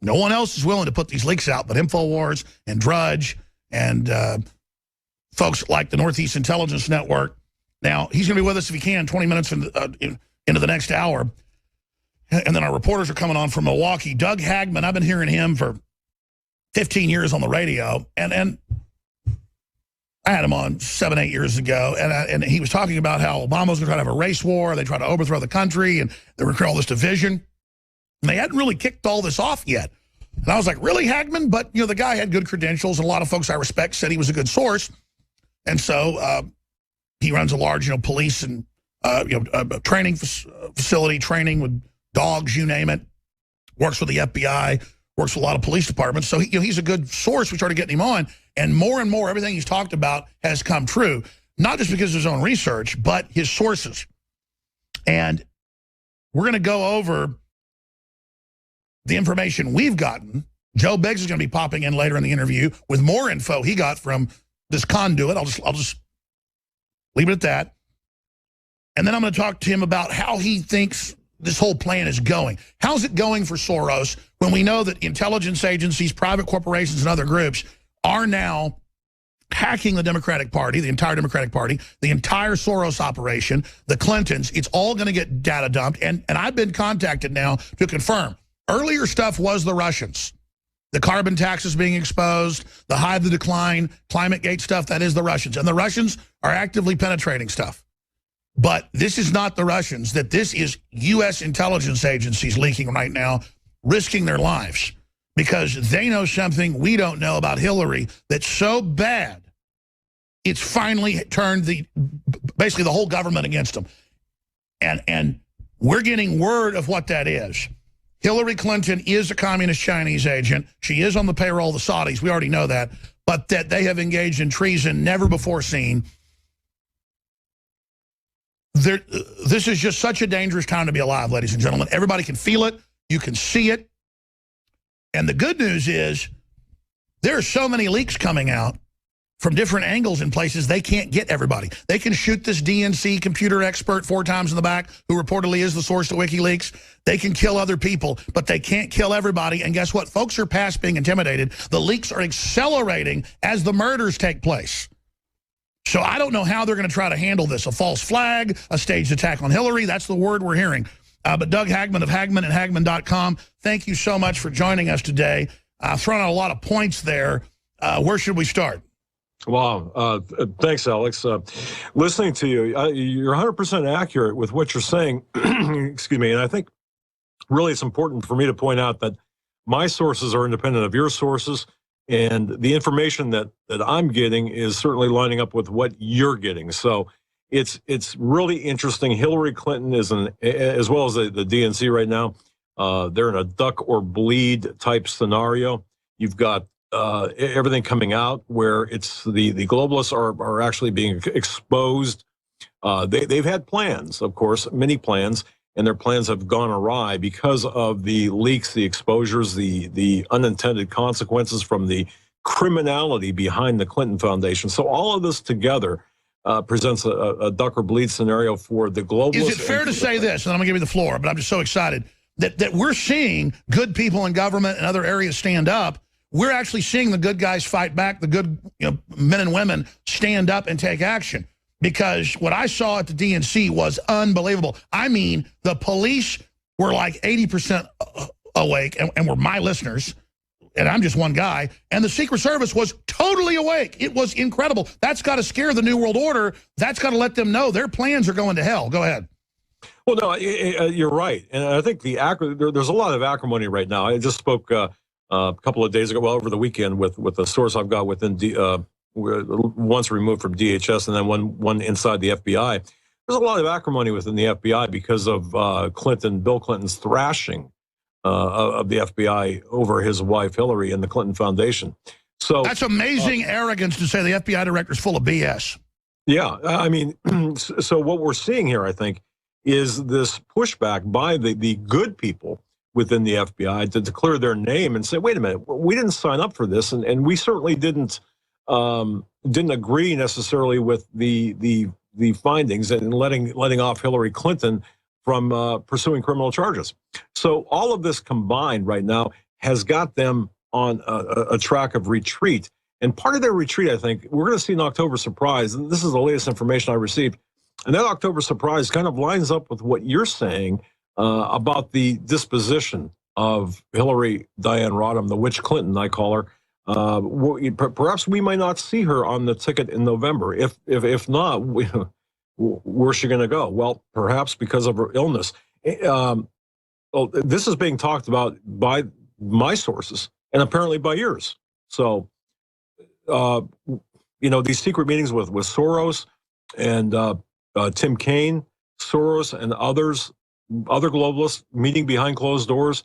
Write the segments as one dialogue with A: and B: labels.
A: No one else is willing to put these leaks out but InfoWars and Drudge and folks like the Northeast Intelligence Network. Now, he's going to be with us if he can 20 minutes into the next hour. And then our reporters are coming on from Milwaukee. Doug Hagmann, I've been hearing him for 15 years on the radio. And I had him on 7, 8 years ago. And he was talking about how Obama was going to try to have a race war. They tried to overthrow the country. And they were creating all this division. And they hadn't really kicked all this off yet. And I was like, really, Hagmann? But, you know, the guy had good credentials. And a lot of folks I respect said he was a good source. And so he runs a large, police and, training facility, training with dogs, you name it, works with the FBI, works with a lot of police departments. So he's a good source. We started getting him on. And more, everything he's talked about has come true, not just because of his own research, but his sources. And we're going to go over the information we've gotten. Joe Biggs is going to be popping in later in the interview with more info he got from this conduit. I'll just leave it at that. And then I'm going to talk to him about how he thinks this whole plan is going. How's it going for Soros when we know that intelligence agencies, private corporations, and other groups are now hacking the Democratic Party, the entire Democratic Party, the entire Soros operation, the Clintons? It's all going to get data dumped. And I've been contacted now to confirm. Earlier stuff was the Russians. The carbon taxes being exposed, the high of the decline, climate gate stuff, that is the Russians. And the Russians are actively penetrating stuff. But this is not the Russians, that this is U.S. intelligence agencies leaking right now, risking their lives because they know something we don't know about Hillary that's so bad, it's finally turned basically the whole government against them. And we're getting word of what that is. Hillary Clinton is a communist Chinese agent. She is on the payroll of the Saudis. We already know that. But that they have engaged in treason never before seen. This is just such a dangerous time to be alive, ladies and gentlemen. Everybody can feel it. You can see it. And the good news is there are so many leaks coming out from different angles in places they can't get everybody. They can shoot this DNC computer expert 4 times in the back who reportedly is the source to WikiLeaks. They can kill other people, but they can't kill everybody. And guess what? Folks are past being intimidated. The leaks are accelerating as the murders take place. So I don't know how they're going to try to handle this. A false flag, a staged attack on Hillary. That's the word we're hearing. But Doug Hagmann of Hagmann and Hagmann.com, thank you so much for joining us today. Thrown out a lot of points there. Where should we start?
B: Wow. Thanks, Alex. Listening to you, you're 100% accurate with what you're saying. Excuse me. And I think really it's important for me to point out that my sources are independent of your sources. And the information that I'm getting is certainly lining up with what you're getting. So it's really interesting. Hillary Clinton is as well as the DNC right now. They're in a duck or bleed type scenario. You've got everything coming out where it's the globalists are actually being exposed. They've had plans, of course, many plans, and their plans have gone awry because of the leaks, the exposures, the unintended consequences from the criminality behind the Clinton Foundation. So all of this together presents a duck or bleed scenario for the globalists.
A: Is it fair to say this, and I'm going to give you the floor, but I'm just so excited, that we're seeing good people in government and other areas stand up. We're actually seeing the good guys fight back, the good men and women stand up and take action. Because what I saw at the DNC was unbelievable. I mean, the police were like 80% awake, and were my listeners, and I'm just one guy, and the Secret Service was totally awake. It was incredible. That's got to scare the New World Order. That's got to let them know their plans are going to hell. Go ahead.
B: Well, no, you're right. And I think there's a lot of acrimony right now. I just spoke a couple of days ago, well, over the weekend, with a source I've got within once removed from DHS and then one inside the FBI. There's a lot of acrimony within the FBI because of Bill Clinton's thrashing of the FBI over his wife Hillary and the Clinton Foundation. So
A: that's amazing arrogance to say the FBI director's full of BS.
B: Yeah, I mean, so what we're seeing here, I think, is this pushback by the good people within the FBI to declare their name and say, wait a minute, we didn't sign up for this, and we certainly didn't agree necessarily with the findings and letting off Hillary Clinton from pursuing criminal charges. So all of this combined right now has got them on a track of retreat. And part of their retreat, I think, we're going to see an October surprise. And this is the latest information I received. And that October surprise kind of lines up with what you're saying about the disposition of Hillary Diane Rodham, the witch Clinton, I call her. Perhaps we might not see her on the ticket in November. If not, where's she going to go? Well, perhaps because of her illness. This is being talked about by my sources and apparently by yours. So, these secret meetings with Soros and Tim Kaine, Soros and other globalists meeting behind closed doors,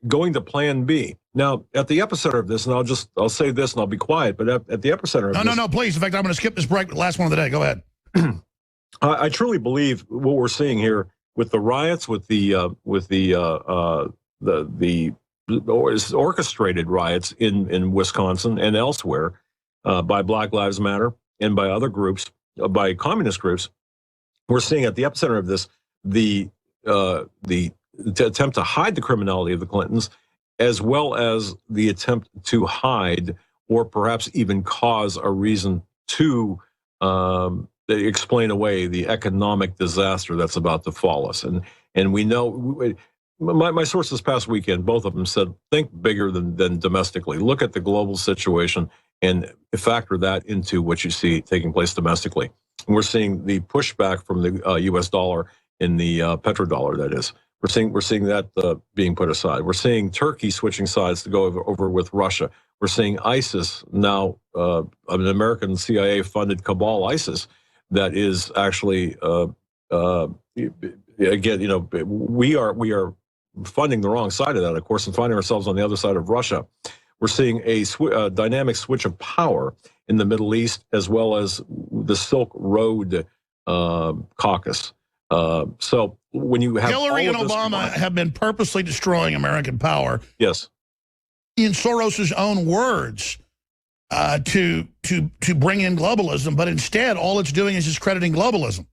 B: going to Plan B. Now, at the epicenter of this, and I'll say this and I'll be quiet, but at the epicenter of this...
A: No, please. In fact, I'm going to skip this break, last one of the day. Go ahead.
B: I truly believe what we're seeing here with the riots, with the orchestrated riots in Wisconsin and elsewhere by Black Lives Matter and by other groups, by communist groups. We're seeing at the epicenter of this the attempt to hide the criminality of the Clintons, as well as the attempt to hide or perhaps even cause a reason to explain away the economic disaster that's about to fall us. And we know, my source this past weekend, both of them said, think bigger than domestically. Look at the global situation and factor that into what you see taking place domestically. And we're seeing the pushback from the U.S. dollar in the petrodollar, that is. We're seeing that being put aside. We're seeing Turkey switching sides to go over with Russia. We're seeing ISIS now, an American CIA-funded cabal, ISIS, that is actually again, we are funding the wrong side of that, of course, and finding ourselves on the other side of Russia. We're seeing a dynamic switch of power in the Middle East, as well as the Silk Road caucus. So when you have
A: Hillary and Obama have been purposely destroying American power.
B: Yes.
A: In Soros's own words, to bring in globalism, but instead all it's doing is discrediting globalism.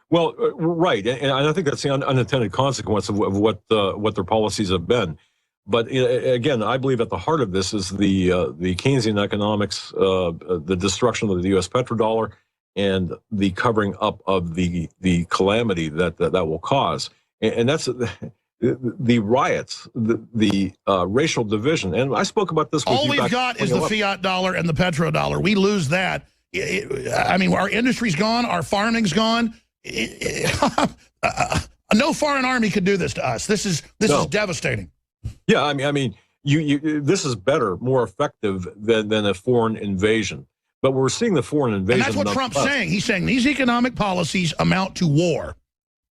B: Well, right, and I think that's the unintended consequence of what their policies have been. But again, I believe at the heart of this is the Keynesian economics, the destruction of the U.S. petrodollar, and the covering up of the calamity that will cause. And that's the riots, the racial division. And I spoke about this with
A: all
B: you.
A: All we've got is the fiat dollar and the petrodollar. We lose that. I mean, our industry's gone, our farming's gone. No foreign army could do this to us. This is devastating.
B: Yeah, I mean, this is better, more effective than a foreign invasion. But we're seeing the foreign invasion.
A: And that's what Trump's saying. He's saying these economic policies amount to war.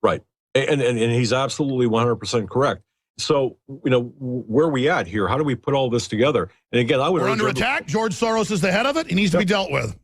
B: Right, and he's absolutely 100% correct. So, where are we at here? How do we put all this together? And again, we're
A: under attack. George Soros is the head of it. He needs to be dealt with.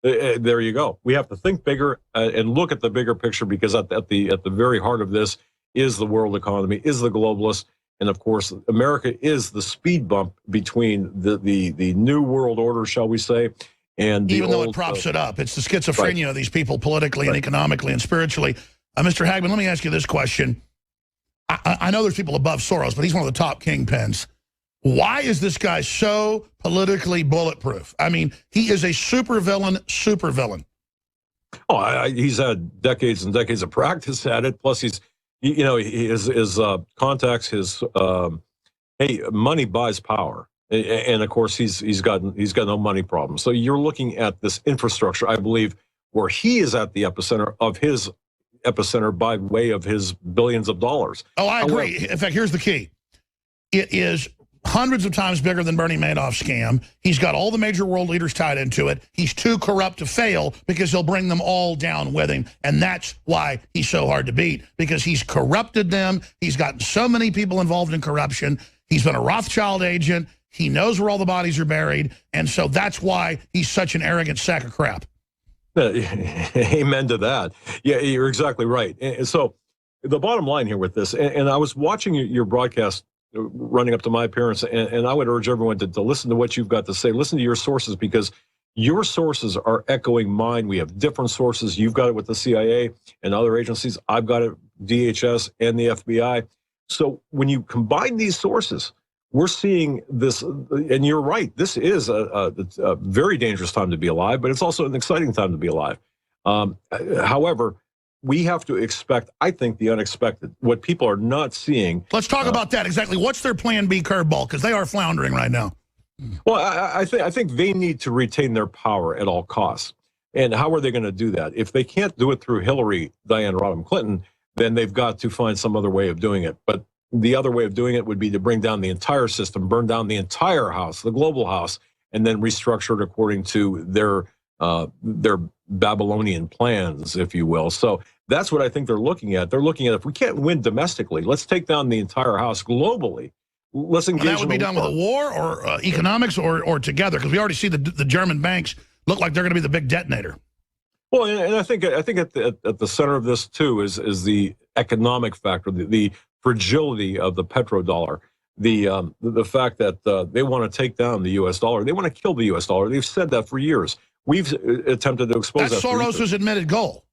B: There you go. We have to think bigger and look at the bigger picture, because at the very heart of this is the world economy, is the globalists, and of course, America is the speed bump between the new world order, shall we say, and
A: even though it props it up. It's the schizophrenia of these people politically and economically and spiritually. Mr. Hagmann, let me ask you this question. I know there's people above Soros, but he's one of the top kingpins. Why is this guy so politically bulletproof? I mean, he is a supervillain.
B: Oh, he's had decades and decades of practice at it. Plus, his contacts, his money buys power, and of course, he's got no money problems. So you're looking at this infrastructure, I believe, where he is at the epicenter of his epicenter by way of his billions of dollars.
A: Oh, I agree. In fact, here's the key. It is hundreds of times bigger than Bernie Madoff's scam. He's got all the major world leaders tied into it. He's too corrupt to fail because he'll bring them all down with him. And that's why he's so hard to beat, because he's corrupted them. He's gotten so many people involved in corruption. He's been a Rothschild agent. He knows where all the bodies are buried. And so that's why he's such an arrogant sack of crap.
B: Amen to that. Yeah, you're exactly right. And so the bottom line here with this, and I was watching your broadcast running up to my appearance, and I would urge everyone to listen to what you've got to say. Listen to your sources, because your sources are echoing mine. We have different sources. You've got it with the CIA and other agencies. I've got it, DHS and the FBI. So when you combine these sources we're seeing this, and you're right, this is a very dangerous time to be alive, but it's also an exciting time to be alive. However, we have to expect, I think, the unexpected. What people are not seeing.
A: Let's talk about that. Exactly. What's their plan B curveball? Because they are floundering right now.
B: Well, I think they need to retain their power at all costs. And how are they going to do that? If they can't do it through Hillary, Diane Rodham Clinton, then they've got to find some other way of doing it. But the other way of doing it would be to bring down the entire system, burn down the entire house, the global house, and then restructure it according to their Babylonian plans, if you will. So that's what I think they're looking at. They're looking at, if we can't win domestically, let's take down the entire house globally. Let's engage.
A: And that would be done with a war or economics or together, because we already see the German banks look like they're going to be the big detonator.
B: Well, and I think at the center of this too is the economic factor, the fragility of the petrodollar, the fact that they want to take down the U.S. dollar, they want to kill the U.S. dollar. They've said that for years. We've attempted to expose that.
A: That's Soros's admitted goal.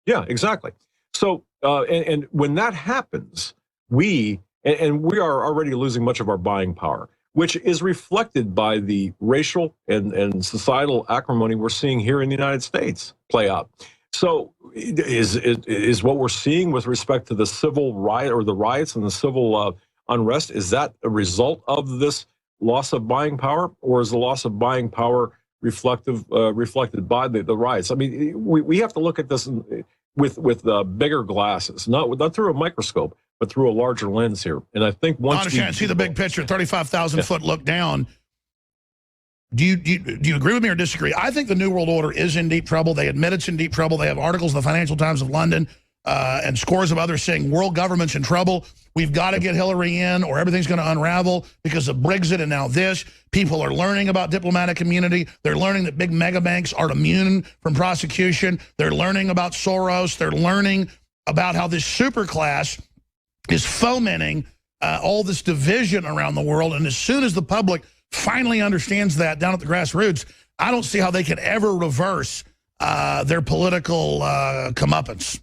B: Yeah, exactly. So, and when that happens, we are already losing much of our buying power, which is reflected by the racial and societal acrimony we're seeing here in the United States play out. So is what we're seeing with respect to the civil riot or the riots and the civil unrest, is that a result of this loss of buying power, or is the loss of buying power reflected by the riots? I mean, we have to look at this with bigger glasses, not through a microscope, but through a larger lens here. And I think once
A: I understand, see the big picture, 35,000 foot look down. Do you agree with me or disagree? I think the New World Order is in deep trouble. They admit it's in deep trouble. They have articles in the Financial Times of London and scores of others saying world government's in trouble. We've got to get Hillary in or everything's going to unravel because of Brexit and now this. People are learning about diplomatic immunity. They're learning that big mega banks are immune from prosecution. They're learning about Soros. They're learning about how this superclass is fomenting all this division around the world. And as soon as the public finally understands that down at the grassroots, I don't see how they can ever reverse their political comeuppance.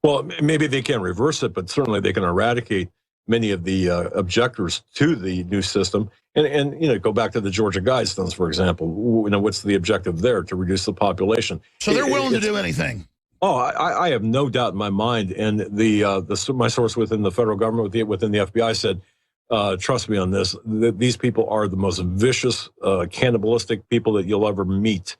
B: Well, maybe they can't reverse it, but certainly they can eradicate many of the objectors to the new system. And go back to the Georgia Guidestones, for example. What's the objective there? To reduce the population.
A: So they're willing to do anything.
B: Oh, I have no doubt in my mind. And my source within the federal government, within the FBI, said, trust me on this, these people are the most vicious, cannibalistic people that you'll ever meet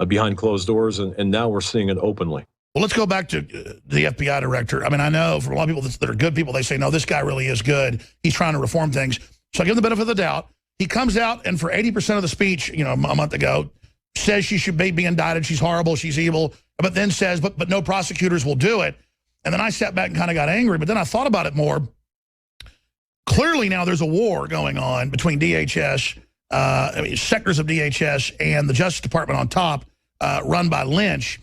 B: behind closed doors. And now we're seeing it openly.
A: Well, let's go back to the FBI director. I mean, I know for a lot of people that are good people, they say, no, this guy really is good. He's trying to reform things. So I give him the benefit of the doubt. He comes out and for 80% of the speech, a month ago, says she should be indicted. She's horrible. She's evil. But then says, but no prosecutors will do it. And then I sat back and kind of got angry. But then I thought about it more. Clearly now there's a war going on between DHS, sectors of DHS and the Justice Department on top, run by Lynch.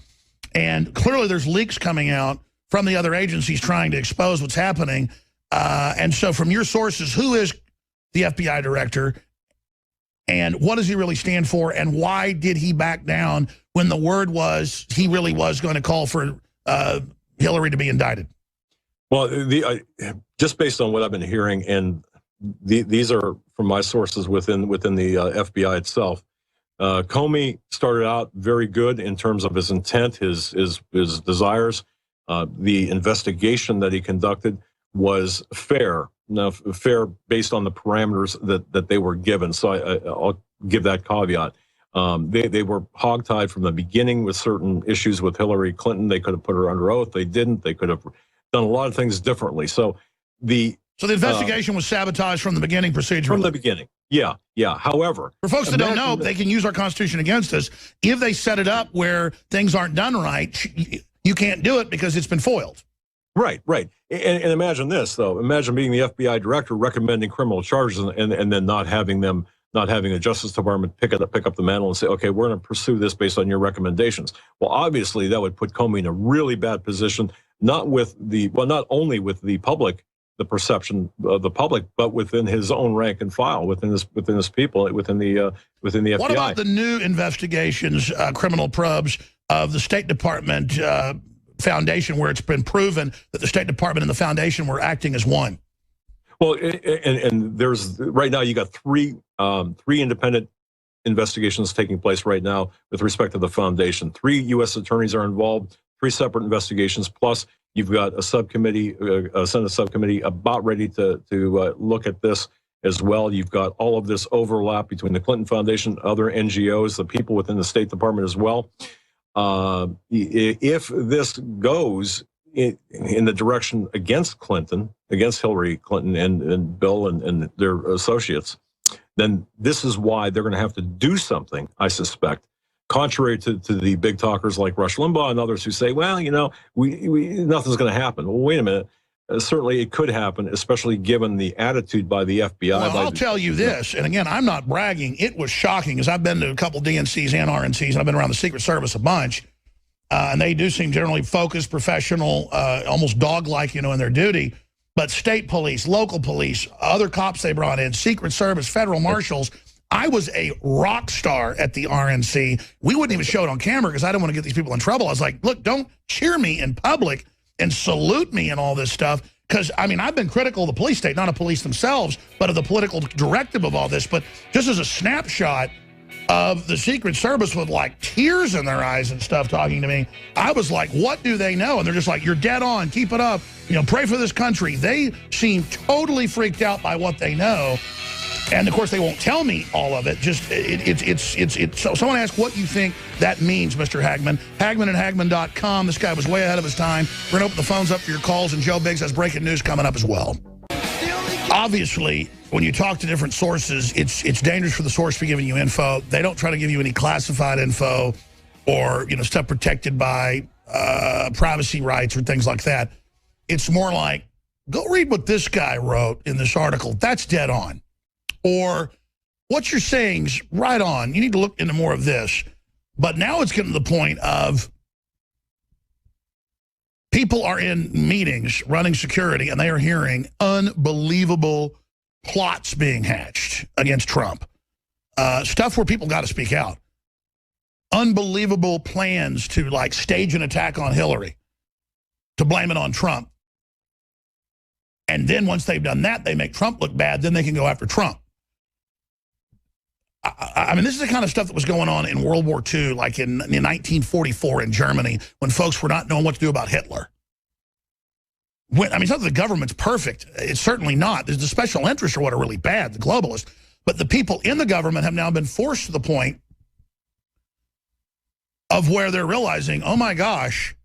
A: And clearly there's leaks coming out from the other agencies trying to expose what's happening. And so from your sources, who is the FBI director and what does he really stand for? And why did he back down when the word was he really was going to call for Hillary to be indicted?
B: Well, just based on what I've been hearing, and these are from my sources within the FBI itself, Comey started out very good in terms of his intent, his desires. The investigation that he conducted was fair. Now, fair based on the parameters that they were given. So I'll give that caveat. They were hogtied from the beginning with certain issues with Hillary Clinton. They could have put her under oath. They didn't. They could have done a lot of things differently. So the investigation was sabotaged from the beginning procedurally. From the beginning. Yeah. However,
A: for folks that don't know, they can use our Constitution against us. If they set it up where things aren't done right, you can't do it because it's been foiled.
B: Right. And imagine this, though. Imagine being the FBI director recommending criminal charges and then not having the Justice Department pick up the mantle and say, okay, we're going to pursue this based on your recommendations. Well, obviously, that would put Comey in a really bad position, not only with the public, the perception of the public, but within his own rank and file, within his people, within the FBI.
A: What about the new investigations, criminal probes of the State Department Foundation, where it's been proven that the State Department and the Foundation were acting as one?
B: Well, and there's right now you got three independent investigations taking place right now with respect to the foundation. 3 U.S. attorneys are involved, 3 separate investigations, plus you've got a subcommittee, a Senate subcommittee about ready to look at this as well. You've got all of this overlap between the Clinton Foundation, other NGOs, the people within the State Department as well. If this goes in the direction against Clinton, against Hillary Clinton and Bill and their associates, then this is why they're going to have to do something, I suspect, contrary to the big talkers like Rush Limbaugh and others who say, well, you know, nothing's going to happen. Well, wait a minute. Certainly it could happen, especially given the attitude by the FBI.
A: Well, I'll tell you this, and again, I'm not bragging. It was shocking, as I've been to a couple DNCs and RNCs, and I've been around the Secret Service a bunch, and they do seem generally focused, professional, almost dog-like, you know, in their duty. But state police, local police, other cops they brought in, Secret Service, federal marshals. I was a rock star at the RNC. We wouldn't even show it on camera because I didn't want to get these people in trouble. I was like, look, don't cheer me in public and salute me and all this stuff. Because, I mean, I've been critical of the police state, not of police themselves, but of the political directive of all this. But just as a snapshot of the Secret Service with, like, tears in their eyes and stuff talking to me, I was like, what do they know? And they're just like, you're dead on. Keep it up. You know, pray for this country. They seem totally freaked out by what they know. And, of course, they won't tell me all of it. Just, so someone asked what you think that means, Mr. Hagmann. Hagmann at Hagmann.com. This guy was way ahead of his time. We're going to open the phones up for your calls, and Joe Biggs has breaking news coming up as well. Obviously, when you talk to different sources, it's dangerous for the source to be giving you info. They don't try to give you any classified info or, you know, stuff protected by privacy rights or things like that. It's more like, go read what this guy wrote in this article. That's dead on. Or what you're saying's right on. You need to look into more of this. But now it's getting to the point of people are in meetings running security, and they are hearing unbelievable plots being hatched against Trump. Stuff where people got to speak out. Unbelievable plans to, like, stage an attack on Hillary, to blame it on Trump. And then once they've done that, they make Trump look bad, then they can go after Trump. I mean, this is the kind of stuff that was going on in World War II, like in 1944 in Germany, when folks were not knowing what to do about Hitler. I mean, it's not that the government's perfect. It's certainly not. There's the special interests are what are really bad, the globalists. But the people in the government have now been forced to the point of where they're realizing, oh my gosh,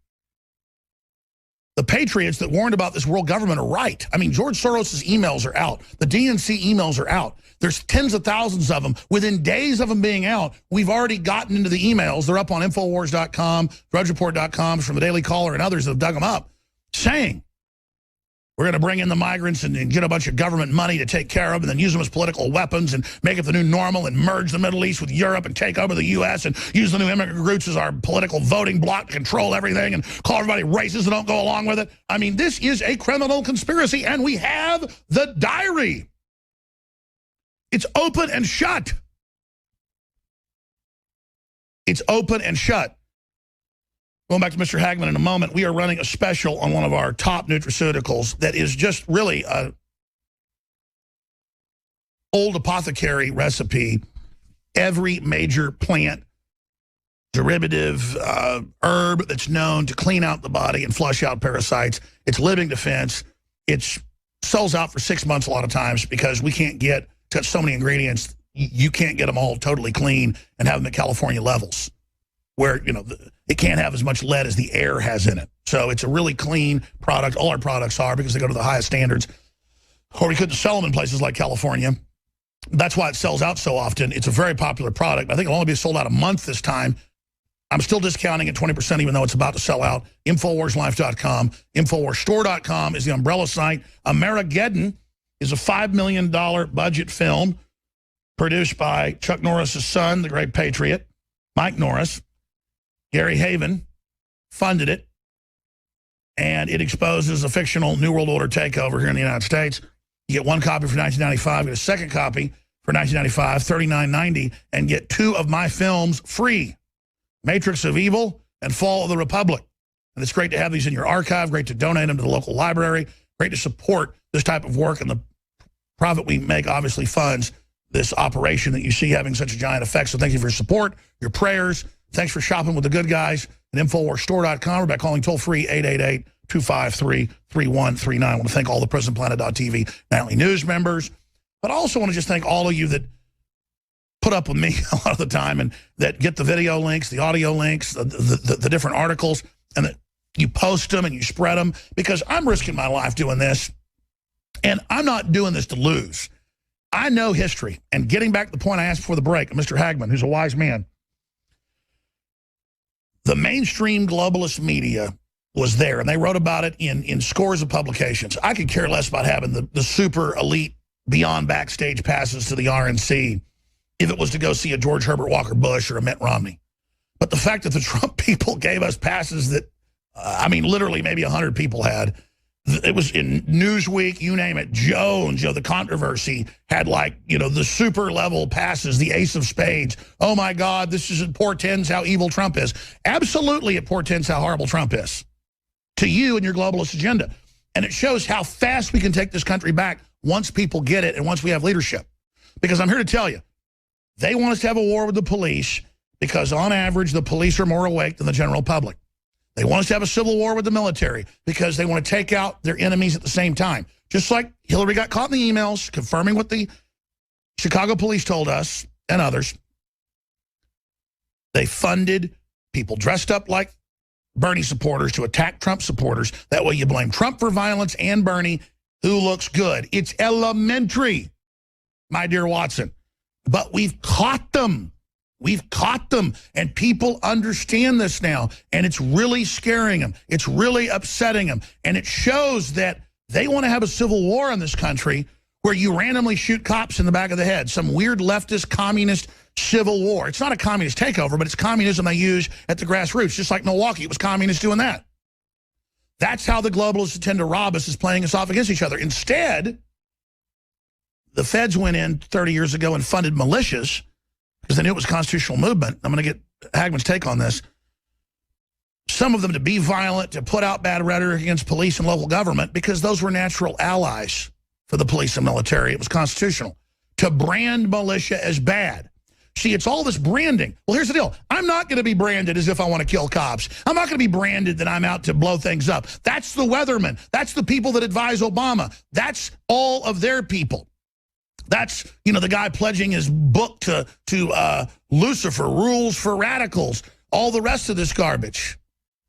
A: the patriots that warned about this world government are right. I mean, George Soros's emails are out. The DNC emails are out. There's tens of thousands of them. Within days of them being out, we've already gotten into the emails. They're up on Infowars.com, DrudgeReport.com, from the Daily Caller and others that have dug them up, saying we're going to bring in the migrants and get a bunch of government money to take care of them and then use them as political weapons and make it the new normal and merge the Middle East with Europe and take over the U.S. and use the new immigrant groups as our political voting bloc to control everything and call everybody racist and don't go along with it. I mean, this is a criminal conspiracy, and we have the diary. It's open and shut. It's open and shut. Going back to Mr. Hagmann in a moment, we are running a special on one of our top nutraceuticals that is just really a old apothecary recipe. Every major plant derivative herb that's known to clean out the body and flush out parasites. It's living defense. It sells out for 6 months a lot of times because we can't get to so many ingredients. You can't get them all totally clean and have them at California levels, where, you know, it can't have as much lead as the air has in it. So it's a really clean product. All our products are, because they go to the highest standards. Or we couldn't sell them in places like California. That's why it sells out so often. It's a very popular product. I think it'll only be sold out a month this time. I'm still discounting at 20%, even though it's about to sell out. InfoWarsLife.com. InfoWarsStore.com is the umbrella site. Amerigeddon is a $5 million budget film produced by Chuck Norris's son, the great patriot, Mike Norris. Gary Haven funded it, and it exposes a fictional New World Order takeover here in the United States. You get one copy for $19.95, get a second copy for $19.95, $39.90, and get 2 of my films free, Matrix of Evil and Fall of the Republic. And it's great to have these in your archive, great to donate them to the local library, great to support this type of work and the profit we make obviously funds this operation that you see having such a giant effect. So thank you for your support, your prayers. Thanks for shopping with the good guys at InfoWarsStore.com or by calling toll-free 888-253-3139. I want to thank all the PrisonPlanet.tv Nightly News members, but I also want to just thank all of you that put up with me a lot of the time and that get the video links, the audio links, the different articles, and that you post them and you spread them, because I'm risking my life doing this, and I'm not doing this to lose. I know history, and getting back to the point I asked before the break, Mr. Hagmann, who's a wise man, the mainstream globalist media was there, and they wrote about it in scores of publications. I could care less about having the super elite beyond backstage passes to the RNC if it was to go see a George Herbert Walker Bush or a Mitt Romney. But the fact that the Trump people gave us passes that, I mean, literally maybe 100 people had, it was in Newsweek, you name it, Jones, the controversy had, like, the super level passes, the ace of spades. Oh my God, it portends how evil Trump is. Absolutely, it portends how horrible Trump is to you and your globalist agenda. And it shows how fast we can take this country back once people get it and once we have leadership. Because I'm here to tell you, they want us to have a war with the police because on average, the police are more awake than the general public. They want us to have a civil war with the military because they want to take out their enemies at the same time. Just like Hillary got caught in the emails, confirming what the Chicago police told us and others. They funded people dressed up like Bernie supporters to attack Trump supporters. That way you blame Trump for violence and Bernie, who looks good. It's elementary, my dear Watson. But we've caught them. We've caught them, and people understand this now, and it's really scaring them. It's really upsetting them, and it shows that they want to have a civil war in this country where you randomly shoot cops in the back of the head, some weird leftist communist civil war. It's not a communist takeover, but it's communism they use at the grassroots, just like Milwaukee. It was communists doing that. That's how the globalists intend to rob us, is playing us off against each other. Instead, the feds went in 30 years ago and funded militias because they knew it was a constitutional movement. I'm going to get Hagmann's take on this. Some of them to be violent, to put out bad rhetoric against police and local government because those were natural allies for the police and military. It was constitutional. To brand militia as bad. See, it's all this branding. Well, here's the deal. I'm not going to be branded as if I want to kill cops. I'm not going to be branded that I'm out to blow things up. That's the weathermen. That's the people that advise Obama. That's all of their people. That's, the guy pledging his book to Lucifer, Rules for Radicals, all the rest of this garbage.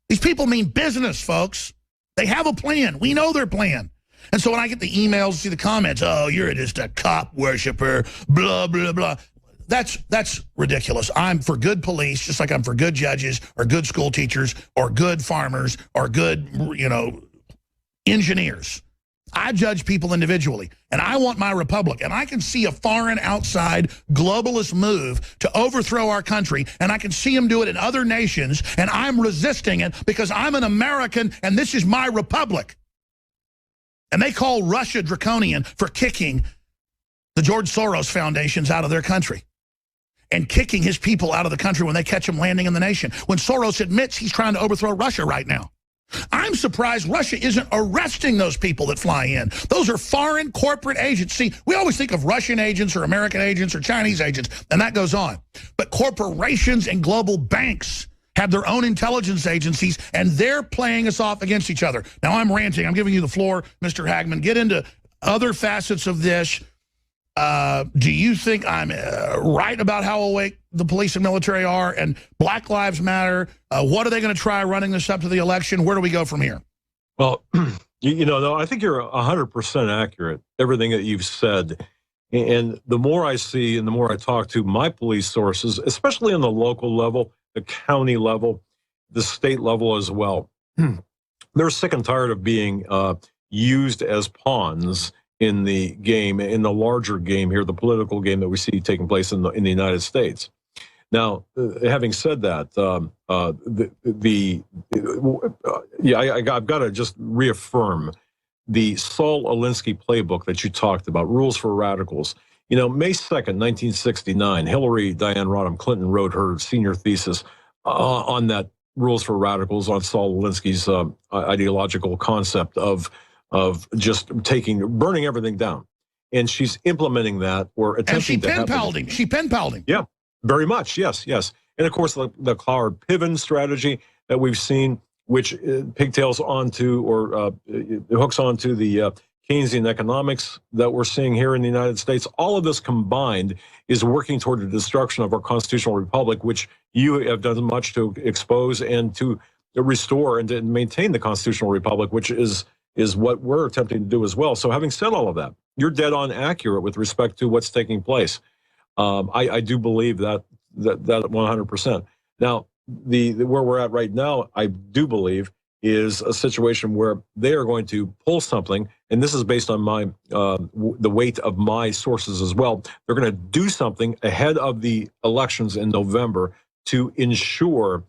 A: These people mean business, folks. They have a plan. We know their plan. And so when I get the emails, see the comments, oh, you're just a cop worshiper, blah, blah, blah. That's ridiculous. I'm for good police, just like I'm for good judges or good school teachers or good farmers or good, engineers. I judge people individually, and I want my republic, and I can see a foreign outside globalist move to overthrow our country, and I can see them do it in other nations, and I'm resisting it because I'm an American, and this is my republic. And they call Russia draconian for kicking the George Soros foundations out of their country and kicking his people out of the country when they catch him landing in the nation, when Soros admits he's trying to overthrow Russia right now. I'm surprised Russia isn't arresting those people that fly in. Those are foreign corporate agents. See, we always think of Russian agents or American agents or Chinese agents, and that goes on. But corporations and global banks have their own intelligence agencies, and they're playing us off against each other. Now, I'm ranting. I'm giving you the floor, Mr. Hagmann. Get into other facets of this. Do you think I'm right about how awake the police and military are, and Black Lives Matter? What are they going to try running this up to the election? Where do we go from here?
B: Well, no, I think you're 100% accurate, everything that you've said. And the more I see and the more I talk to my police sources, especially on the local level, the county level, the state level as well, they're sick and tired of being used as pawns in the game, in the larger game here, the political game that we see taking place in the United States. Now, having said that, I've got to just reaffirm the Saul Alinsky playbook that you talked about, Rules for Radicals. May 2nd, 1969, Hillary Diane Rodham Clinton wrote her senior thesis on that Rules for Radicals, on Saul Alinsky's ideological concept of just burning everything down. and she's implementing that or attempting to happen.
A: She pen-palled him.
B: Yeah, very much. Yes. And of course, the Cloward Piven strategy that we've seen, which pigtails onto or hooks onto the Keynesian economics that we're seeing here in the United States. All of this combined is working toward the destruction of our constitutional republic, which you have done much to expose and to restore and to maintain the constitutional republic, which is what we're attempting to do as well. So having said all of that, you're dead on accurate with respect to what's taking place. I do believe that 100%. Now, where we're at right now, I do believe, is a situation where they are going to pull something, and this is based on my the weight of my sources as well. They're going to do something ahead of the elections in November to ensure,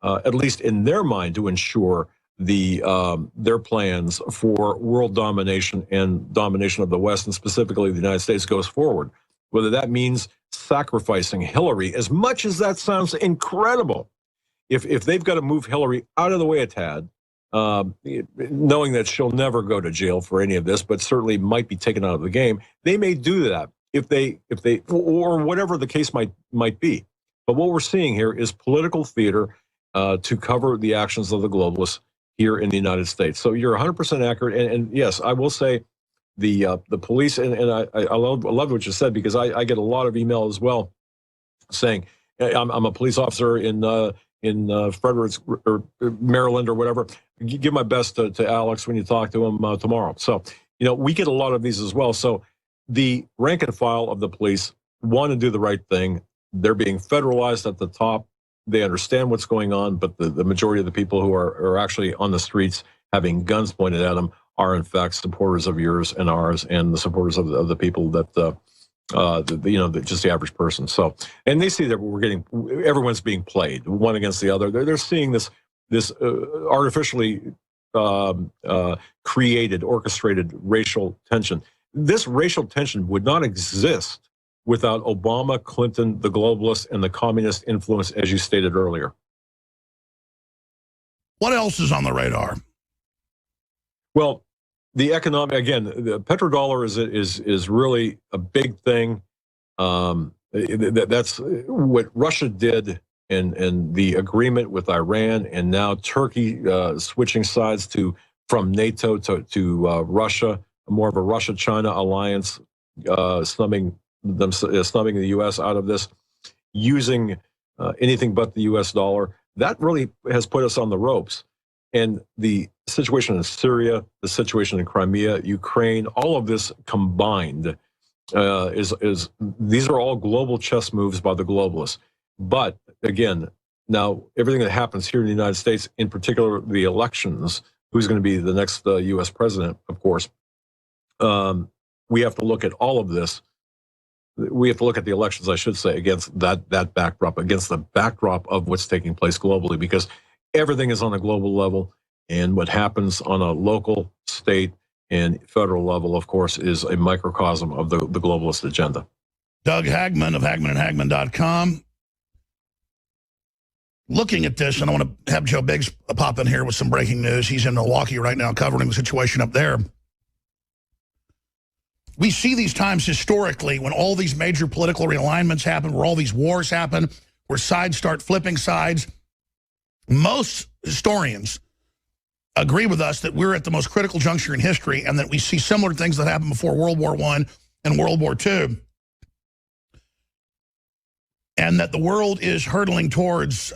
B: at least in their mind, to ensure their plans for world domination and domination of the West, and specifically the United States, goes forward. Whether that means sacrificing Hillary, as much as that sounds incredible, if they've got to move Hillary out of the way a tad, knowing that she'll never go to jail for any of this, but certainly might be taken out of the game, they may do that if they or whatever the case might be. But what we're seeing here is political theater to cover the actions of the globalists here in the United States. So you're 100% accurate, and yes, I will say the police, and I love what you said, because I get a lot of email as well saying, I'm a police officer in Fredericks or Maryland or whatever. Give my best to Alex when you talk to him tomorrow. So, we get a lot of these as well. So the rank and file of the police want to do the right thing. They're being federalized at the top. They understand what's going on, but the majority of the people who are actually on the streets having guns pointed at them are in fact supporters of yours and ours, and the supporters of the people that just the average person. So, and they see that everyone's being played one against the other. They're seeing this artificially created, orchestrated racial tension. This racial tension would not exist without Obama, Clinton, the globalists, and the communist influence, as you stated earlier.
A: What else is on the radar?
B: Well, the economic, again, the petrodollar is really a big thing. That's what Russia did, and the agreement with Iran, and now Turkey switching sides from NATO to Russia, more of a Russia-China alliance, snubbing the U.S. out of this, using anything but the U.S. dollar. That really has put us on the ropes. And the situation in Syria, the situation in Crimea, Ukraine, all of this combined these are all global chess moves by the globalists. But again, now everything that happens here in the United States, in particular the elections, who's going to be the next U.S. president, of course, we have to look at all of this. We have to look at the elections, I should say, against that backdrop, against the backdrop of what's taking place globally, because everything is on a global level, and what happens on a local, state, and federal level, of course, is a microcosm of the globalist agenda.
A: Doug Hagmann of HagmannandHagmann.com. Looking at this, and I want to have Joe Biggs pop in here with some breaking news. He's in Milwaukee right now covering the situation up there. We see these times historically when all these major political realignments happen, where all these wars happen, where sides start flipping sides. Most historians agree with us that we're at the most critical juncture in history, and that we see similar things that happened before World War I and World War II. And that the world is hurtling towards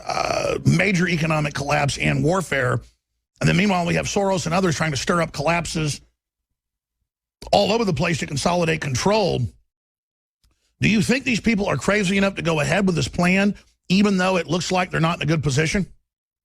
A: major economic collapse and warfare. And then meanwhile, we have Soros and others trying to stir up collapses all over the place to consolidate control. Do you think these people are crazy enough to go ahead with this plan, even though it looks like they're not in a good position?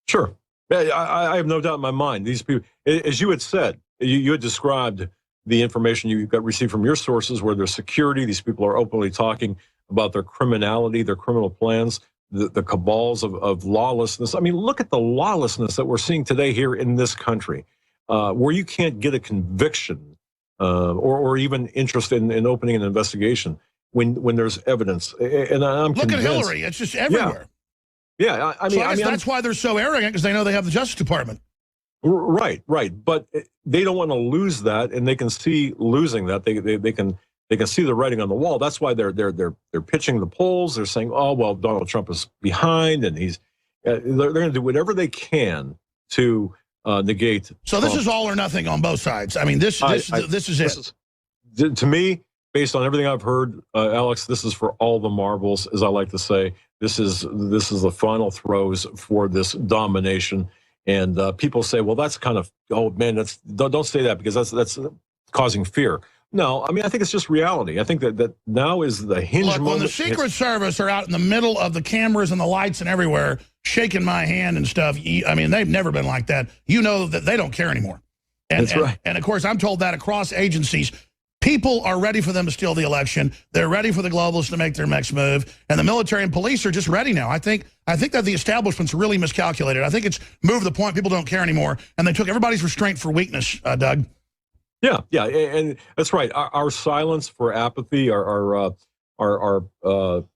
B: Sure. I have no doubt in my mind. These people, as you had said, you had described the information you got received from your sources, where there's security. These people are openly talking about their criminality, their criminal plans, the cabals of lawlessness. I mean, look at the lawlessness that we're seeing today here in this country, where you can't get a conviction or even interest in opening an investigation when there's evidence. And I'm
A: Look
B: convinced,
A: at Hillary. It's just everywhere.
B: Yeah, I mean,
A: that's why they're so arrogant, because they know they have the Justice Department.
B: Right. But they don't want to lose that, and they can see losing that. They They can see the writing on the wall. That's why they're pitching the polls. They're saying, oh well, Donald Trump is behind, and he's they're going to do whatever they can to negate.
A: So this is all or nothing on both sides. I mean, this is it.
B: To me, based on everything I've heard, Alex, this is for all the marbles, as I like to say. This is the final throes for this domination. And people say, well, that's kind of, oh man, don't say that because that's causing fear. No, I mean, I think it's just reality. I think that now is the hinge moment.
A: When the Secret Service are out in the middle of the cameras and the lights and everywhere, shaking my hand and stuff, I mean, they've never been like that. You know that they don't care anymore.
B: That's right.
A: And, of course, I'm told that across agencies, people are ready for them to steal the election. They're ready for the globalists to make their next move. And the military and police are just ready now. I think that the establishment's really miscalculated. I think it's moved to the point people don't care anymore. And they took everybody's restraint for weakness, Doug.
B: Yeah, and that's right. Our silence for apathy, our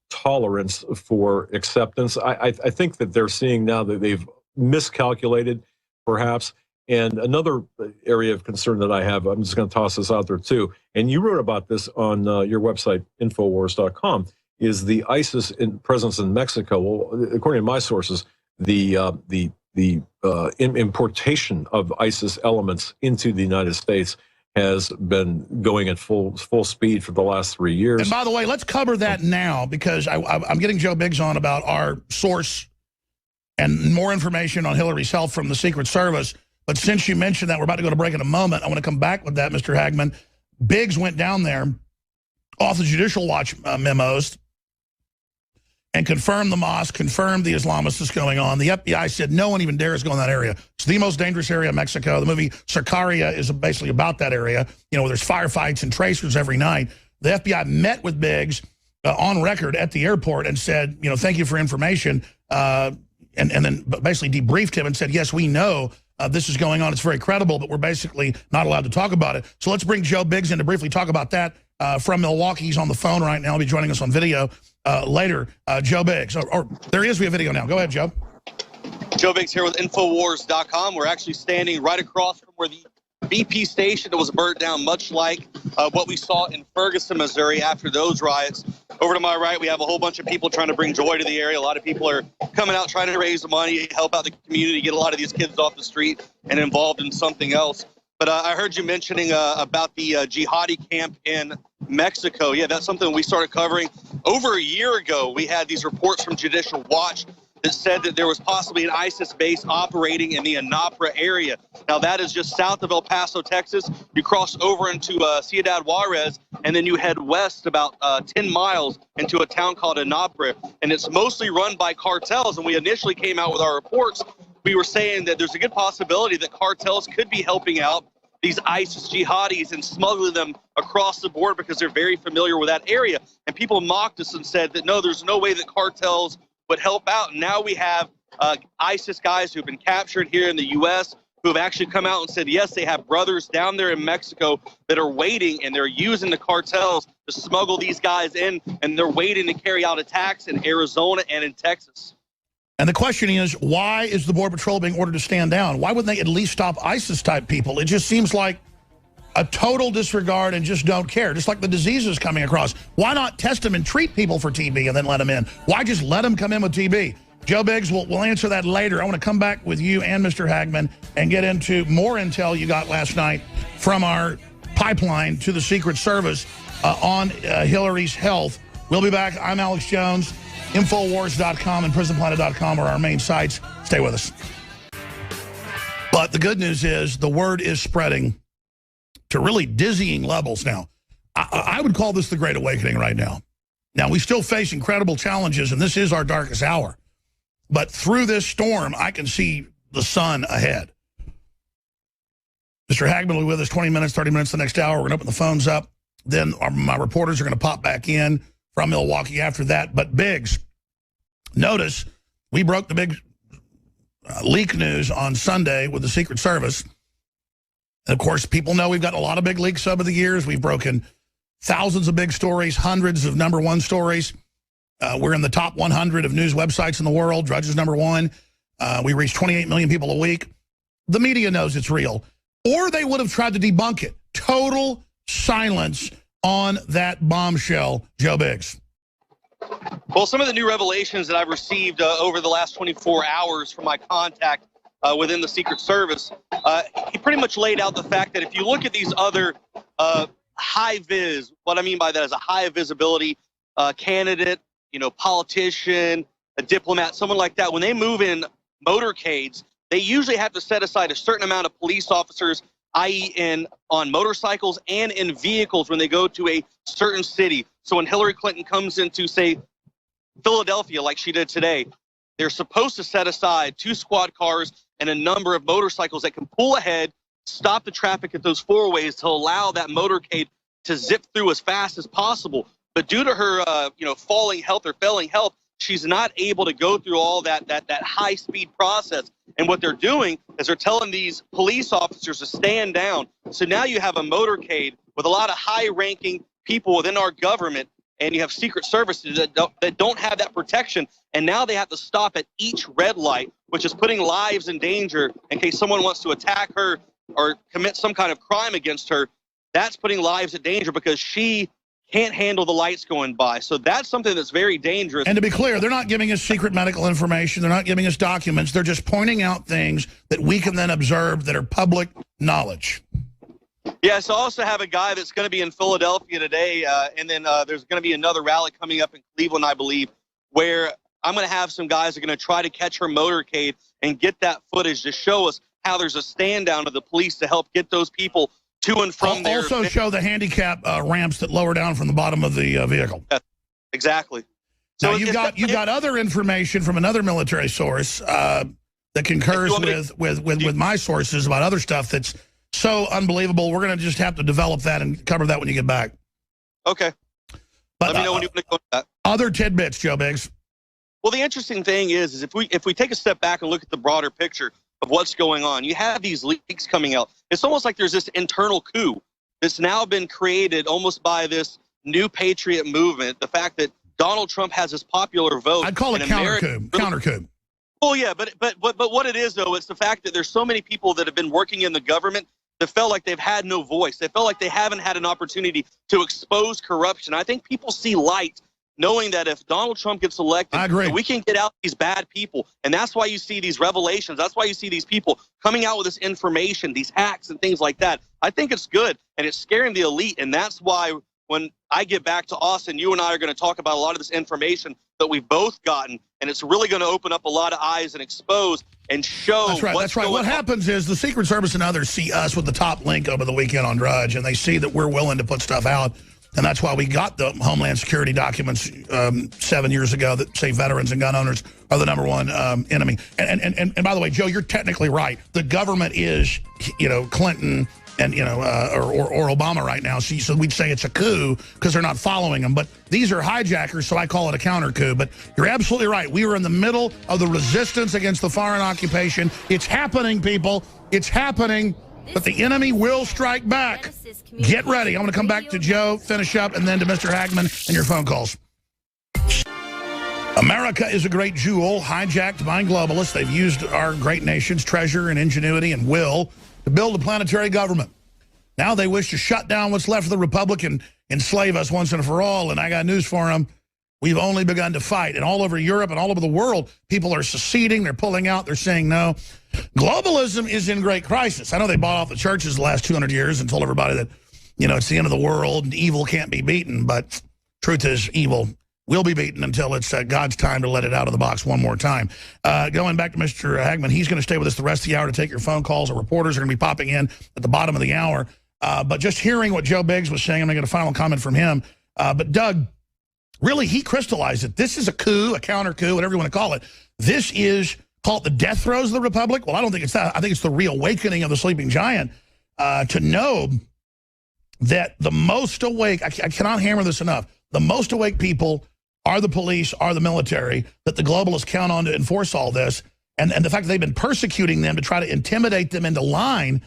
B: tolerance for acceptance. I think that they're seeing now that they've miscalculated, perhaps. And another area of concern that I have, I'm just going to toss this out there too. And you wrote about this on your website, Infowars.com, is the ISIS presence in Mexico. Well, according to my sources, the importation of ISIS elements into the United States has been going at full speed for the last 3 years.
A: And by the way, let's cover that now because I'm getting Joe Biggs on about our source and more information on Hillary's health from the Secret Service. But since you mentioned that, we're about to go to break in a moment. I want to come back with that, Mr. Hagmann. Biggs went down there off the Judicial Watch memos and confirmed the mosque, confirmed the Islamists is going on. The FBI said no one even dares go in that area. It's the most dangerous area in Mexico. The movie Sicaria is basically about that area, where there's firefights and tracers every night. The FBI met with Biggs on record at the airport and said, thank you for information, and then basically debriefed him and said, yes, we know this is going on. It's very credible, but we're basically not allowed to talk about it. So let's bring Joe Biggs in to briefly talk about that from Milwaukee. He's on the phone right now. He'll be joining us on video later. Joe Biggs. Or there he is via video now. Go ahead, Joe.
C: Joe Biggs here with Infowars.com. We're actually standing right across from where the BP station that was burnt down, much like what we saw in Ferguson, Missouri after those riots. Over to my right, we have a whole bunch of people trying to bring joy to the area. A lot of people are coming out trying to raise money, help out the community, get a lot of these kids off the street and involved in something else. But I heard you mentioning about the jihadi camp in Mexico. Yeah, that's something we started covering over a year ago. We had these reports from Judicial Watch that said that there was possibly an ISIS base operating in the Anapra area. Now, that is just south of El Paso, Texas. You cross over into Ciudad Juarez, and then you head west about 10 miles into a town called Anapra. And it's mostly run by cartels. And we initially came out with our reports. We were saying that there's a good possibility that cartels could be helping out these ISIS jihadis and smuggling them across the board because they're very familiar with that area. And people mocked us and said that, no, there's no way that cartels would help out. And now we have ISIS guys who've been captured here in the U.S. who have actually come out and said, yes, they have brothers down there in Mexico that are waiting, and they're using the cartels to smuggle these guys in, and they're waiting to carry out attacks in Arizona and in Texas.
A: And the question is, why is the Border Patrol being ordered to stand down? Why wouldn't they at least stop ISIS-type people? It just seems like a total disregard and just don't care, just like the diseases coming across. Why not test them and treat people for TB and then let them in? Why just let them come in with TB? Joe Biggs, we'll answer that later. I want to come back with you and Mr. Hagmann and get into more intel you got last night from our pipeline to the Secret Service on Hillary's health. We'll be back. I'm Alex Jones. Infowars.com and PrisonPlanet.com are our main sites. Stay with us. But the good news is the word is spreading to really dizzying levels now. I would call this the Great Awakening right now. Now, we still face incredible challenges, and this is our darkest hour. But through this storm, I can see the sun ahead. Mr. Hagmann will be with us 20 minutes, 30 minutes the next hour. We're going to open the phones up. Then my reporters are going to pop back in from Milwaukee after that. But Biggs, notice we broke the big leak news on Sunday with the Secret Service. And of course, people know we've got a lot of big leaks over the years. We've broken thousands of big stories, hundreds of #1 stories. We're in the top 100 of news websites in the world. Drudge is #1. We reach 28 million people a week. The media knows it's real. Or they would have tried to debunk it. Total silence on that bombshell, Joe Biggs?
C: Well, some of the new revelations that I've received over the last 24 hours from my contact within the Secret Service, he pretty much laid out the fact that if you look at these other high vis, what I mean by that is a high visibility candidate, politician, a diplomat, someone like that, when they move in motorcades, they usually have to set aside a certain amount of police officers, i.e. on motorcycles and in vehicles when they go to a certain city. So when Hillary Clinton comes into, say, Philadelphia, like she did today, they're supposed to set aside 2 squad cars and a number of motorcycles that can pull ahead, stop the traffic at those 4 ways to allow that motorcade to zip through as fast as possible. But due to her, failing health, she's not able to go through all that high-speed process. And what they're doing is they're telling these police officers to stand down. So now you have a motorcade with a lot of high-ranking people within our government, and you have Secret Services that don't have that protection. And now they have to stop at each red light, which is putting lives in danger in case someone wants to attack her or commit some kind of crime against her. That's putting lives in danger because she can't handle the lights going by. So that's something that's very dangerous.
A: And to be clear, they're not giving us secret medical information. They're not giving us documents. They're just pointing out things that we can then observe that are public knowledge.
C: Yeah, so I also have a guy that's going to be in Philadelphia today, and then there's going to be another rally coming up in Cleveland, I believe, where I'm going to have some guys that are going to try to catch her motorcade and get that footage to show us how there's a stand down of the police to help get those people to and from there.
A: Also show the handicap ramps that lower down from the bottom of the vehicle.
C: Yeah, exactly.
A: So you've got other information from another military source that concurs with my sources about other stuff that's so unbelievable. We're going to just have to develop that and cover that when you get back.
C: Okay.
A: But
C: let me know when you want to go to that.
A: Other tidbits, Joe Biggs.
C: Well, the interesting thing is if we take a step back and look at the broader picture of what's going on, you have these leaks coming out. It's almost like there's this internal coup that's now been created almost by this new patriot movement. The fact that Donald Trump has this popular vote.
A: I'd call it counter coup. Counter coup.
C: Oh yeah, but what it is though, it's the fact that there's so many people that have been working in the government that felt like they've had no voice. They felt like they haven't had an opportunity to expose corruption. I think people see light, knowing that if Donald Trump gets elected,
A: I agree,
C: we can get out these bad people. And that's why you see these revelations. That's why you see these people coming out with this information, these hacks and things like that. I think it's good, and it's scaring the elite. And that's why when I get back to Austin, you and I are going to talk about a lot of this information that we've both gotten, and it's really going to open up a lot of eyes and expose and show. That's right. That's right.
A: What happens is the Secret Service and others see us with the top link over the weekend on Drudge, and they see that we're willing to put stuff out. And that's why we got the Homeland Security documents 7 years ago that say veterans and gun owners are the #1 enemy. And by the way, Joe, you're technically right. The government is, Clinton and, or Obama right now. So we'd say it's a coup because they're not following them. But these are hijackers, so I call it a counter coup. But you're absolutely right. We were in the middle of the resistance against the foreign occupation. It's happening, people. It's happening. But the enemy will strike back. Get ready. I'm going to come back to Joe, finish up, and then to Mr. Hagmann and your phone calls. America is a great jewel hijacked by globalists. They've used our great nation's treasure and ingenuity and will to build a planetary government. Now they wish to shut down what's left of the Republic and enslave us once and for all. And I got news for them. We've only begun to fight. And all over Europe and all over the world, people are seceding. They're pulling out. They're saying no. Globalism is in great crisis. I know they bought off the churches the last 200 years and told everybody that, it's the end of the world and evil can't be beaten. But truth is, evil will be beaten until it's God's time to let it out of the box one more time. Going back to Mr. Hagmann, he's going to stay with us the rest of the hour to take your phone calls. Our reporters are going to be popping in at the bottom of the hour. But just hearing what Joe Biggs was saying, I'm going to get a final comment from him. But Doug, really, he crystallized it. This is a coup, a counter coup, whatever you want to call it. This is, call it the death throes of the Republic. Well, I don't think it's that. I think it's the reawakening of the sleeping giant to know that the most awake, I cannot hammer this enough, the most awake people are the police, are the military, that the globalists count on to enforce all this. And the fact that they've been persecuting them to try to intimidate them into line,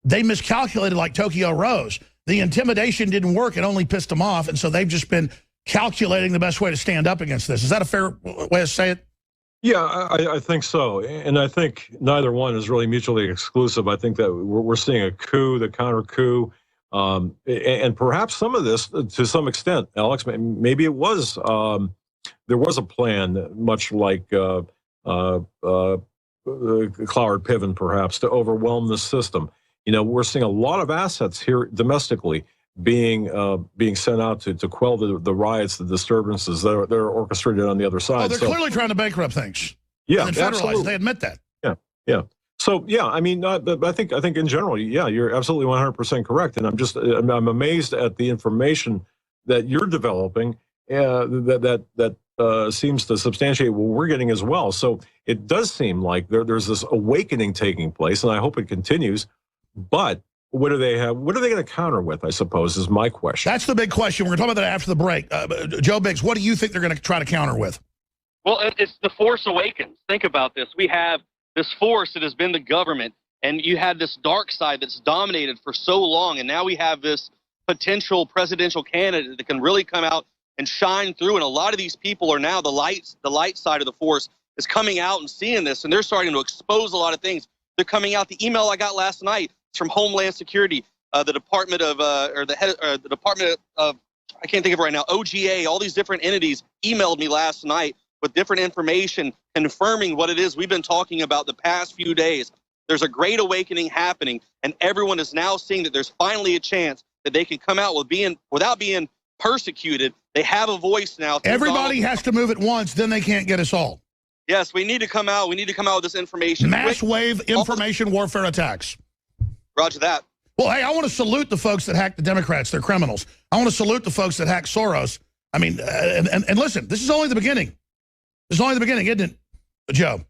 A: they miscalculated like Tokyo Rose. The intimidation didn't work. It only pissed them off. And so they've just been calculating the best way to stand up against this. Is that a fair way to say it?
B: Yeah, I think so. And I think neither one is really mutually exclusive. I think that we're seeing a coup, the counter coup. And perhaps some of this, to some extent, Alex, maybe it was, there was a plan, much like Cloward Piven, perhaps, to overwhelm the system. You know, we're seeing a lot of assets here domestically being sent out to quell the riots, the disturbances that are orchestrated on the other side.
A: Oh, they're clearly trying to bankrupt things.
B: Yeah,
A: and federalize.
B: absolutely.
A: They admit that.
B: Yeah. So yeah, I mean, I think in general, yeah, you're absolutely 100% correct, and I'm amazed at the information that you're developing that seems to substantiate what we're getting as well. So it does seem like there's this awakening taking place, and I hope it continues. But what do they have? What are they going to counter with, I suppose, is my question.
A: That's the big question. We're going to talk about that after the break. Joe Biggs, what do you think they're going to try to counter with?
C: Well, it's the Force Awakens. Think about this. We have this force that has been the government, and you had this dark side that's dominated for so long, and now we have this potential presidential candidate that can really come out and shine through, and a lot of these people are now the light side of the force is coming out and seeing this, and they're starting to expose a lot of things. They're coming out. The email I got last night from Homeland Security, the Department of, the Department of, I can't think of it right now, OGA, all these different entities emailed me last night with different information confirming what it is we've been talking about the past few days. There's a great awakening happening, and everyone is now seeing that there's finally a chance that they can come out without being persecuted. They have a voice now.
A: Everybody has to move at once, then they can't get us all.
C: Yes, we need to come out. We need to come out with this information.
A: Mass wave information warfare attacks.
C: Roger that.
A: Well, hey, I want to salute the folks that hacked the Democrats. They're criminals. I want to salute the folks that hacked Soros. I mean, and listen, this is only the beginning. This is only the beginning, isn't it, Joe?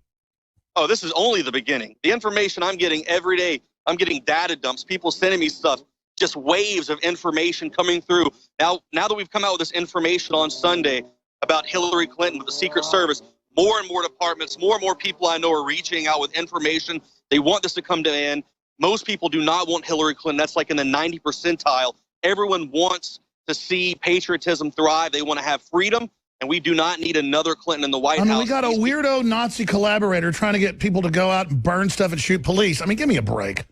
A: Oh,
C: this is only the beginning. The information I'm getting every day, I'm getting data dumps, people sending me stuff, just waves of information coming through. Now that we've come out with this information on Sunday about Hillary Clinton with the Secret Service, more and more departments, more and more people I know are reaching out with information. They want this to come to an end. Most people do not want Hillary Clinton. That's like in the 90th percentile. Everyone wants to see patriotism thrive. They want to have freedom. And we do not need another Clinton in the White House.
A: I mean, we got a weirdo Nazi collaborator trying to get people to go out and burn stuff and shoot police. I mean, give me a break.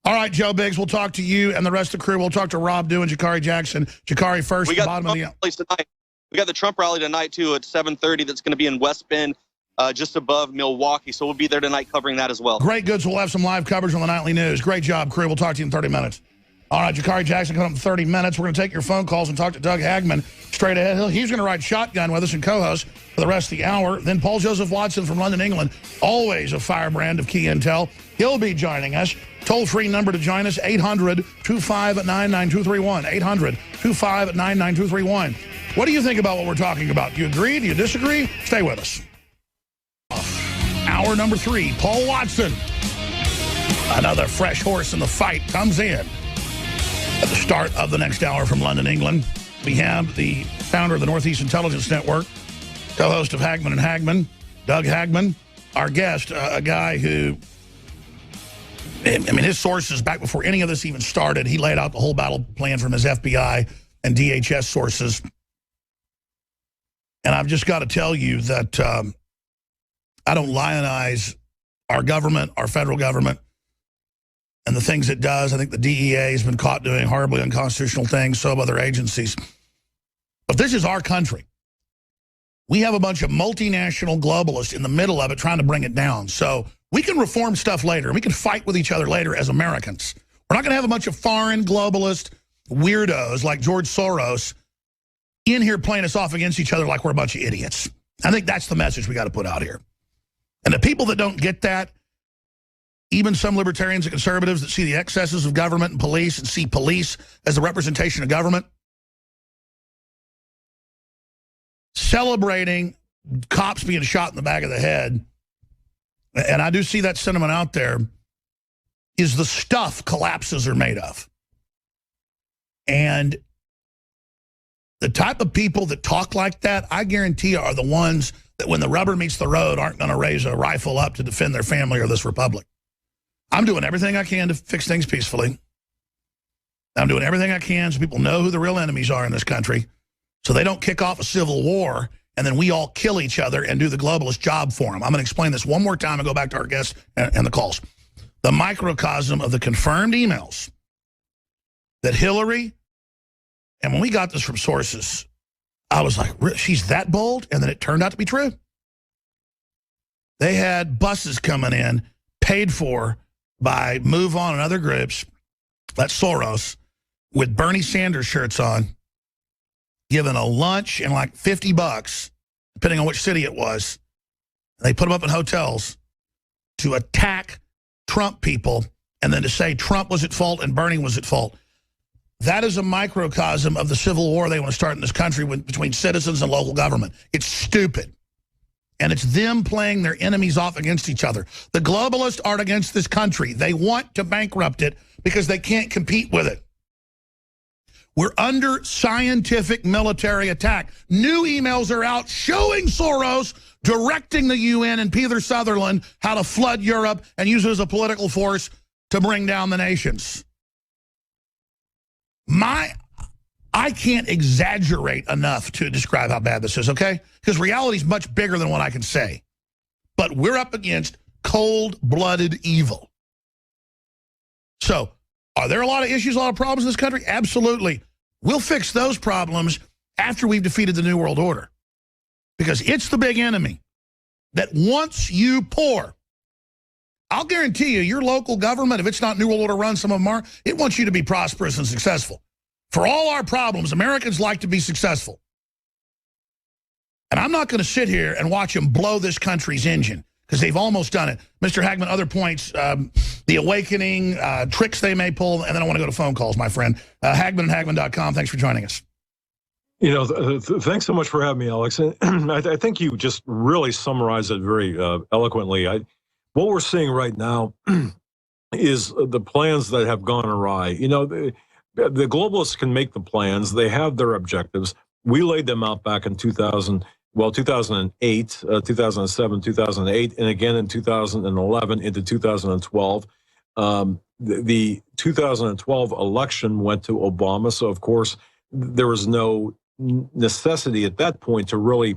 A: All right, Joe Biggs, we'll talk to you and the rest of the crew. We'll talk to Rob Dew and Jakari Jackson. Jakari first,
C: we got
A: bottom of the
C: place tonight. We got the Trump rally tonight, too, at 7:30. That's going to be in West Bend, just above Milwaukee. So we'll be there tonight covering that as well.
A: Great goods. We'll have some live coverage on the nightly news. Great job, crew. We'll talk to you in 30 minutes. All right, Jakari Jackson coming up in 30 minutes. We're going to take your phone calls and talk to Doug Hagmann straight ahead. He's going to ride shotgun with us and co-host for the rest of the hour. Then Paul Joseph Watson from London, England, always a firebrand of key intel. He'll be joining us. Toll-free number to join us, 800-259-9231. 800-259-9231. What do you think about what we're talking about? Do you agree? Do you disagree? Stay with us. Hour number 3, Paul Watson. Another fresh horse in the fight comes in. At the start of the next hour from London, England, we have the founder of the Northeast Intelligence Network, co-host of Hagmann and Hagmann, Doug Hagmann, our guest, a guy who, I mean, his sources, back before any of this even started, he laid out the whole battle plan from his FBI and DHS sources. And I've just got to tell you that I don't lionize our government, our federal government, and the things it does. I think the DEA has been caught doing horribly unconstitutional things, so have other agencies. But this is our country. We have a bunch of multinational globalists in the middle of it trying to bring it down. So we can reform stuff later. We can fight with each other later as Americans. We're not going to have a bunch of foreign globalist weirdos like George Soros in here playing us off against each other like we're a bunch of idiots. I think that's the message we got to put out here. And the people that don't get that, even some libertarians and conservatives that see the excesses of government and police and see police as the representation of government, celebrating cops being shot in the back of the head, and I do see that sentiment out there, is the stuff collapses are made of. And the type of people that talk like that, I guarantee you, are the ones that when the rubber meets the road aren't going to raise a rifle up to defend their family or this republic. I'm doing everything I can to fix things peacefully. I'm doing everything I can so people know who the real enemies are in this country, so they don't kick off a civil war and then we all kill each other and do the globalist job for them. I'm going to explain this one more time and go back to our guests and the calls. The microcosm of the confirmed emails that Hillary, and when we got this from sources, I was like, she's that bold? And then it turned out to be true. They had buses coming in, paid for by Move On and other groups, that's Soros, with Bernie Sanders shirts on, given a lunch and like $50, depending on which city it was. They put them up in hotels to attack Trump people and then to say Trump was at fault and Bernie was at fault. That is a microcosm of the civil war they want to start in this country between citizens and local government. It's stupid. And it's them playing their enemies off against each other. The globalists aren't against this country. They want to bankrupt it because they can't compete with it. We're under scientific military attack. New emails are out showing Soros directing the UN and Peter Sutherland how to flood Europe and use it as a political force to bring down the nations. I can't exaggerate enough to describe how bad this is, okay? Because reality is much bigger than what I can say. But we're up against cold-blooded evil. So, are there a lot of issues, a lot of problems in this country? Absolutely. We'll fix those problems after we've defeated the New World Order. Because it's the big enemy that wants you poor. I'll guarantee you, your local government, if it's not New World Order run, some of them are, it wants you to be prosperous and successful. For all our problems, Americans like to be successful. And I'm not going to sit here and watch them blow this country's engine, because they've almost done it. Mr. Hagmann, other points, the awakening, tricks they may pull, and then I want to go to phone calls, my friend. Hagmann and Hagmann.com, thanks for joining us.
B: You know, thanks so much for having me, Alex. And I think you just really summarized it very eloquently. What we're seeing right now is the plans that have gone awry. You know, the globalists can make the plans. They have their objectives. We laid them out back in 2008, 2007, 2008, and again in 2011 into 2012. The 2012 election went to Obama, so of course there was no necessity at that point to really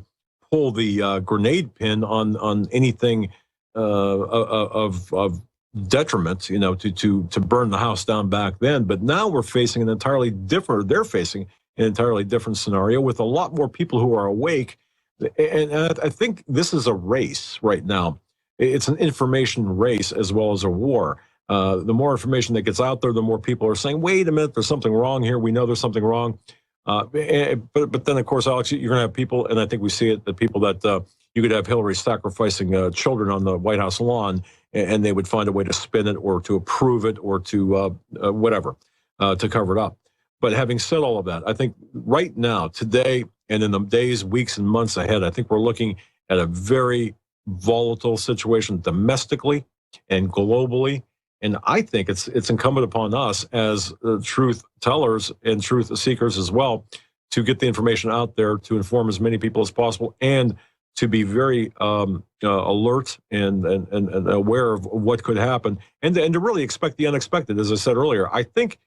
B: pull the grenade pin on anything of detriment, you know, to burn the house down back then. But now we're facing an entirely different, they're facing an entirely different scenario with a lot more people who are awake. And I think this is a race right now. It's an information race as well as a war. The more information that gets out there, the more people are saying, wait a minute, there's something wrong here. We know there's something wrong. But then, of course, Alex, you're going to have people, and I think we see it, the people that you could have Hillary sacrificing children on the White House lawn, and they would find a way to spin it or to approve it or to whatever, to cover it up. But having said all of that, I think right now, today, and in the days, weeks, and months ahead, I think we're looking at a very volatile situation domestically and globally. And I think it's incumbent upon us as truth tellers and truth seekers as well to get the information out there to inform as many people as possible and to be very alert and aware of what could happen and to really expect the unexpected. As I said earlier, I think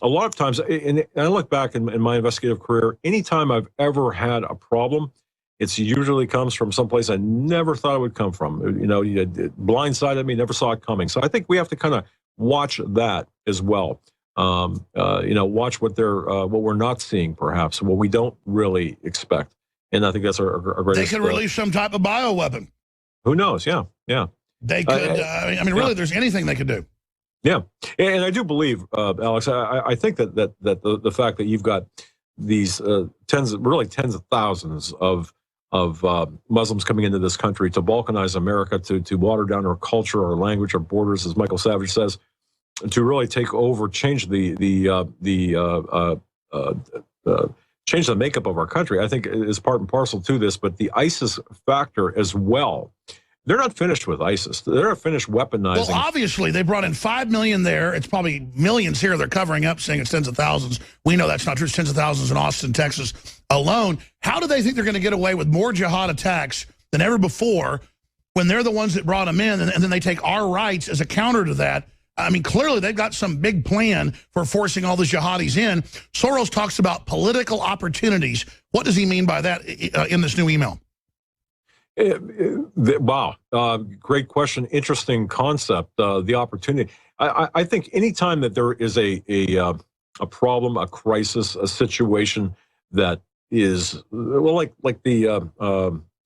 B: a lot of times, and I look back in my investigative career, anytime I've ever had a problem, it usually comes from someplace I never thought it would come from. You know, it blindsided me, never saw it coming. So I think we have to kind of watch that as well. You know, watch what we're not seeing, perhaps, what we don't really expect. And I think that's our greatest.
A: They could release some type of bioweapon.
B: Who knows? Yeah.
A: They could. I mean, really, there's anything they could do.
B: Yeah, and I do believe, Alex. I think that the fact that you've got these tens of thousands of Muslims coming into this country to balkanize America, to water down our culture, our language, our borders, as Michael Savage says, to really take over, change change the makeup of our country, I think is part and parcel to this. But the ISIS factor as well. They're not finished with ISIS. They're not finished weaponizing.
A: Well, obviously, they brought in 5 million there. It's probably millions here. They're covering up, saying it's tens of thousands. We know that's not true. It's tens of thousands in Austin, Texas alone. How do they think they're going to get away with more jihad attacks than ever before when they're the ones that brought them in, and then they take our rights as a counter to that? I mean, clearly, they've got some big plan for forcing all the jihadis in. Soros talks about political opportunities. What does he mean by that in this new email?
B: Wow. Great question. Interesting concept, the opportunity. I think anytime that there is a a problem, a crisis, a situation that is, well, like the,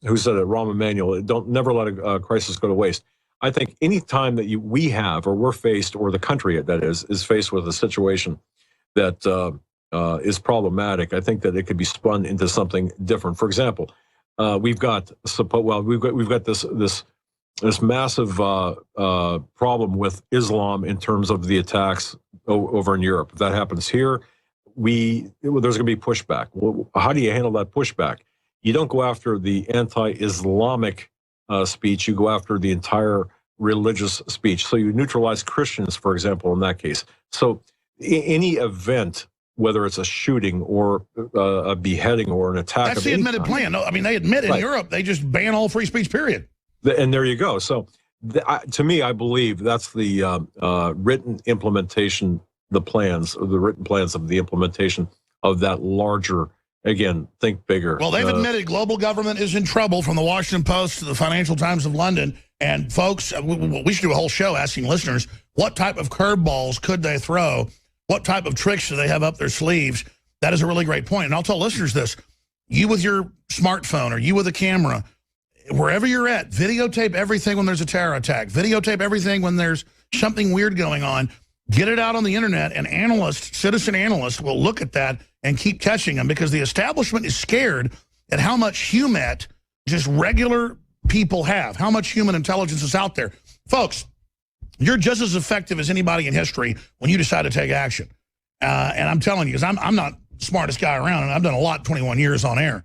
B: who said it, Rahm Emanuel, never let a crisis go to waste. I think any time that we have, or we're faced, or the country that is faced with a situation that is problematic, I think that it could be spun into something different. For example, we've got this massive problem with Islam in terms of the attacks over in Europe. If that happens here, there's going to be pushback. Well, how do you handle that pushback? You don't go after the anti-Islamic speech. You go after the entire religious speech. So you neutralize Christians, for example, in that case. So any event, whether it's a shooting or a beheading or an attack,
A: that's the admitted plan. No, I mean, they admit in Europe they just ban all free speech. Period.
B: And there you go. So to me, I believe that's the written implementation, the written plans of the implementation of that larger. Again, think bigger.
A: Well, they've admitted global government is in trouble, from the Washington Post to the Financial Times of London. And folks, we should do a whole show asking listeners, what type of curveballs could they throw? What type of tricks do they have up their sleeves? That is a really great point. And I'll tell listeners this. You with your smartphone, or you with a camera, wherever you're at, videotape everything when there's a terror attack. Videotape everything when there's something weird going on. Get it out on the internet, and citizen analysts will look at that and keep catching them, because the establishment is scared at how much HUMET just regular people have, how much human intelligence is out there. Folks, you're just as effective as anybody in history when you decide to take action. And I'm telling you, because I'm not the smartest guy around, and I've done a lot 21 years on air.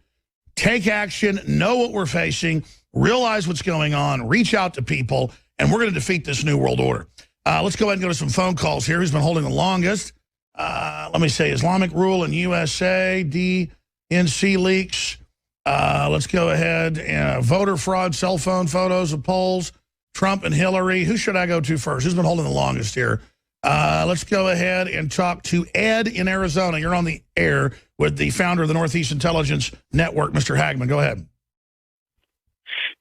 A: Take action, know what we're facing, realize what's going on, reach out to people, and we're going to defeat this new world order. Let's go ahead and go to some phone calls here. Who's been holding the longest? Let me say Islamic rule in USA, DNC leaks. Let's go ahead and voter fraud, cell phone photos of polls, Trump and Hillary. Who should I go to first? Who's been holding the longest here? Let's go ahead and talk to Ed in Arizona. You're on the air with the founder of the Northeast Intelligence Network, Mr. Hagmann. Go ahead.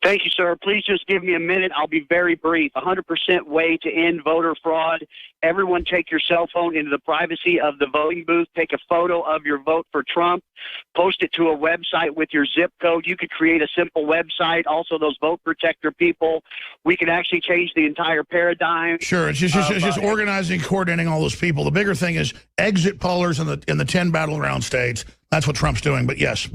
D: Thank you, sir. Please just give me a minute. I'll be very brief. 100% way to end voter fraud. Everyone take your cell phone into the privacy of the voting booth. Take a photo of your vote for Trump. Post it to a website with your zip code. You could create a simple website. Also, those vote protector people. We can actually change the entire paradigm.
A: Sure. It's just organizing, coordinating all those people. The bigger thing is exit pollers in the 10 battleground states. That's what Trump's doing. But yes.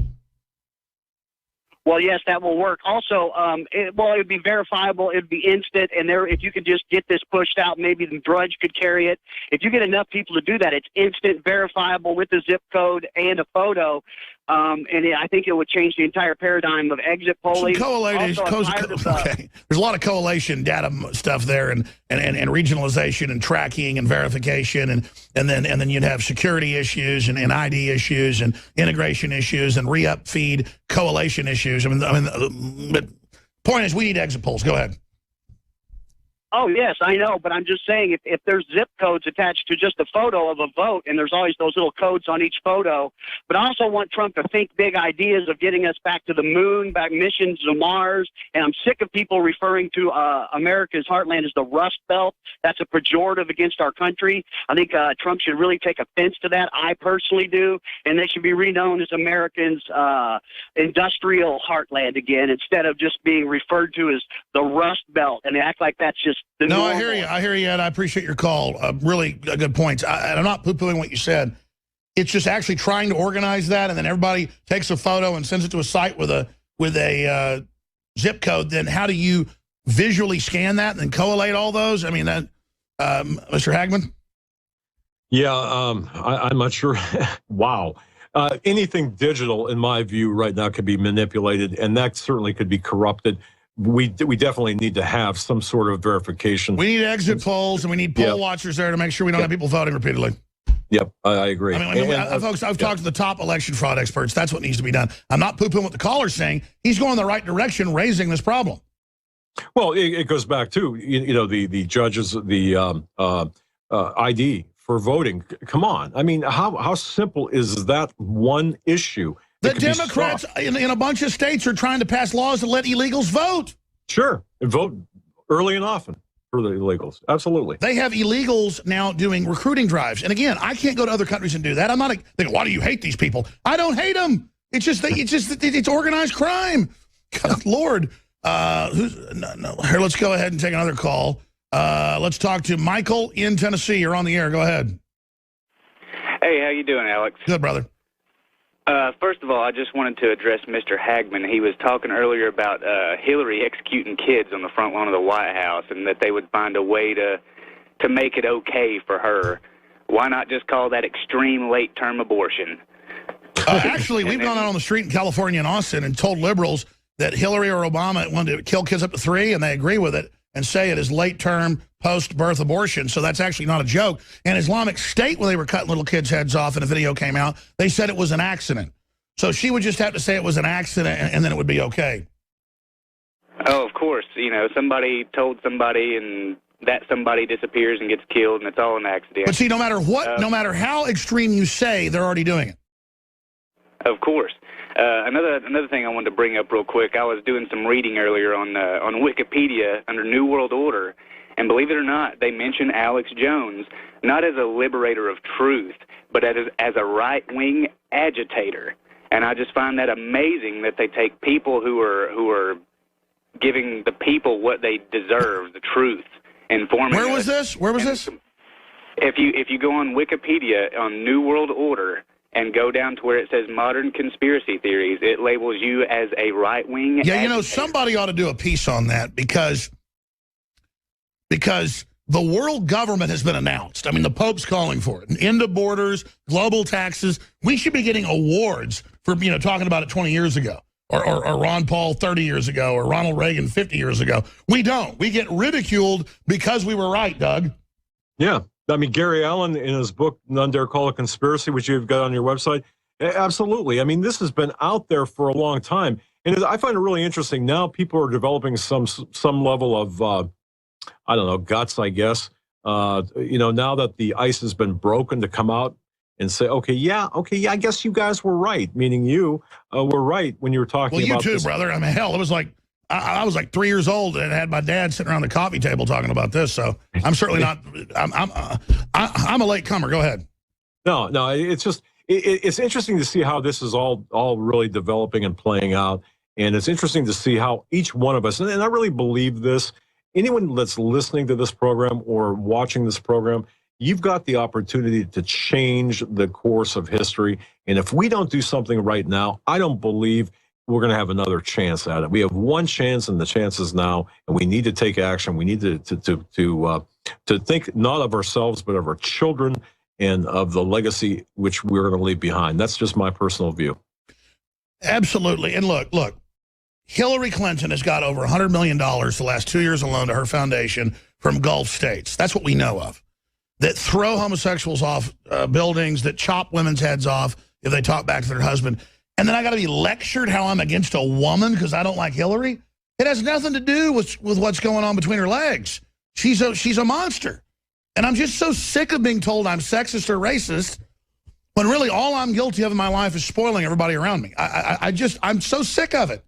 D: Well, yes, that will work. Also, it would be verifiable. It would be instant. And if you could just get this pushed out, maybe the Drudge could carry it. If you get enough people to do that, it's instant, verifiable with the zip code and a photo. I think it would change the entire paradigm of exit polling.
A: Okay. There's a lot of coalition data stuff there, and regionalization and tracking and verification, and then you'd have security issues and ID issues and integration issues and re-up feed coalition issues. I mean, the point is we need exit polls. Go ahead.
D: Oh, yes, I know, but I'm just saying if there's zip codes attached to just a photo of a vote, and there's always those little codes on each photo, but I also want Trump to think big ideas of getting us back to the moon, back missions to Mars, and I'm sick of people referring to America's heartland as the Rust Belt. That's a pejorative against our country. I think Trump should really take offense to that. I personally do, and they should be reknown as Americans' industrial heartland again, instead of just being referred to as the Rust Belt, and they act like that's just
A: No, I hear you, Ed. I appreciate your call. Really good points. I'm not poo-pooing what you said. It's just actually trying to organize that, and then everybody takes a photo and sends it to a site with a zip code. Then how do you visually scan that and then collate all those? I mean, that, Mr. Hagmann?
B: Yeah, I'm not sure. Wow. Anything digital, in my view, right now could be manipulated, and that certainly could be corrupted. We definitely need to have some sort of verification.
A: We need exit polls, and we need poll watchers there to make sure we don't have people voting repeatedly.
B: Yep, I agree.
A: I mean, folks, I've talked to the top election fraud experts. That's what needs to be done. I'm not poo-pooing what the caller's saying. He's going in the right direction, raising this problem.
B: Well, it goes back to the judges, the ID for voting. Come on, I mean, how simple is that one issue?
A: The Democrats in a bunch of states are trying to pass laws to let illegals vote.
B: Sure, and vote early and often. for the illegals. Absolutely.
A: They have illegals now doing recruiting drives. And again, I can't go to other countries and do that. I'm not thinking, why do you hate these people? I don't hate them. It's organized crime. God, Lord. Here, let's go ahead and take another call. Let's talk to Michael in Tennessee. You're on the air. Go ahead.
E: Hey, how you doing, Alex?
A: Good, brother.
E: First of all, I just wanted to address Mr. Hagmann. He was talking earlier about Hillary executing kids on the front lawn of the White House and that they would find a way to make it okay for her. Why not just call that extreme late-term abortion?
A: Actually, we've gone out on the street in California and Austin and told liberals that Hillary or Obama wanted to kill kids up to 3, and they agree with it and say it is late-term post-birth abortion. So that's actually not a joke. And Islamic State, when they were cutting little kids' heads off and a video came out, they said it was an accident. So she would just have to say it was an accident, and then it would be okay.
E: Oh, of course. You know, somebody told somebody, and that somebody disappears and gets killed, and it's all an accident.
A: But see, no matter what, no matter how extreme you say, they're already doing it.
E: Of course. Another thing I wanted to bring up real quick, I was doing some reading earlier on Wikipedia under New World Order, and believe it or not, they mention Alex Jones not as a liberator of truth, but as a right-wing agitator. And I just find that amazing that they take people who are giving the people what they deserve, the truth, informing.
A: Where was this? Where was this?
E: If you go on Wikipedia on New World Order and go down to where it says modern conspiracy theories, it labels you as a right-wing agitator.
A: Yeah, you know, somebody ought to do a piece on that because the world government has been announced. I mean, the Pope's calling for it. An end to borders, global taxes. We should be getting awards for, you know, talking about it 20 years ago. Or Ron Paul 30 years ago, or Ronald Reagan 50 years ago. We don't. We get ridiculed because we were right, Doug.
B: Yeah. I mean, Gary Allen, in his book, None Dare Call It Conspiracy, which you've got on your website, absolutely. I mean, this has been out there for a long time. And I find it really interesting. Now people are developing some level of, I don't know, guts, I guess. You know, now that the ice has been broken, to come out and say, okay, yeah, I guess you guys were right, meaning you were right when you were talking about
A: Well, you too,
B: this.
A: brother. I mean, hell, it was like, I was like 3 years old and had my dad sitting around the coffee table talking about this. So I'm certainly not, I'm a late comer. Go ahead.
B: No, it's just, it's interesting to see how this is all really developing and playing out. And it's interesting to see how each one of us, and I really believe this, anyone that's listening to this program or watching this program, you've got the opportunity to change the course of history. And if we don't do something right now, I don't believe we're going to have another chance at it. We have one chance, and the chance is now, and we need to take action. We need to think not of ourselves, but of our children and of the legacy which we're going to leave behind. That's just my personal view.
A: Absolutely. And look, Hillary Clinton has got over $100 million the last 2 years alone to her foundation from Gulf states. That's what we know of. That throw homosexuals off buildings, that chop women's heads off if they talk back to their husband. And then I got to be lectured how I'm against a woman because I don't like Hillary. It has nothing to do with what's going on between her legs. She's a monster. And I'm just so sick of being told I'm sexist or racist when really all I'm guilty of in my life is spoiling everybody around me. I'm so sick of it.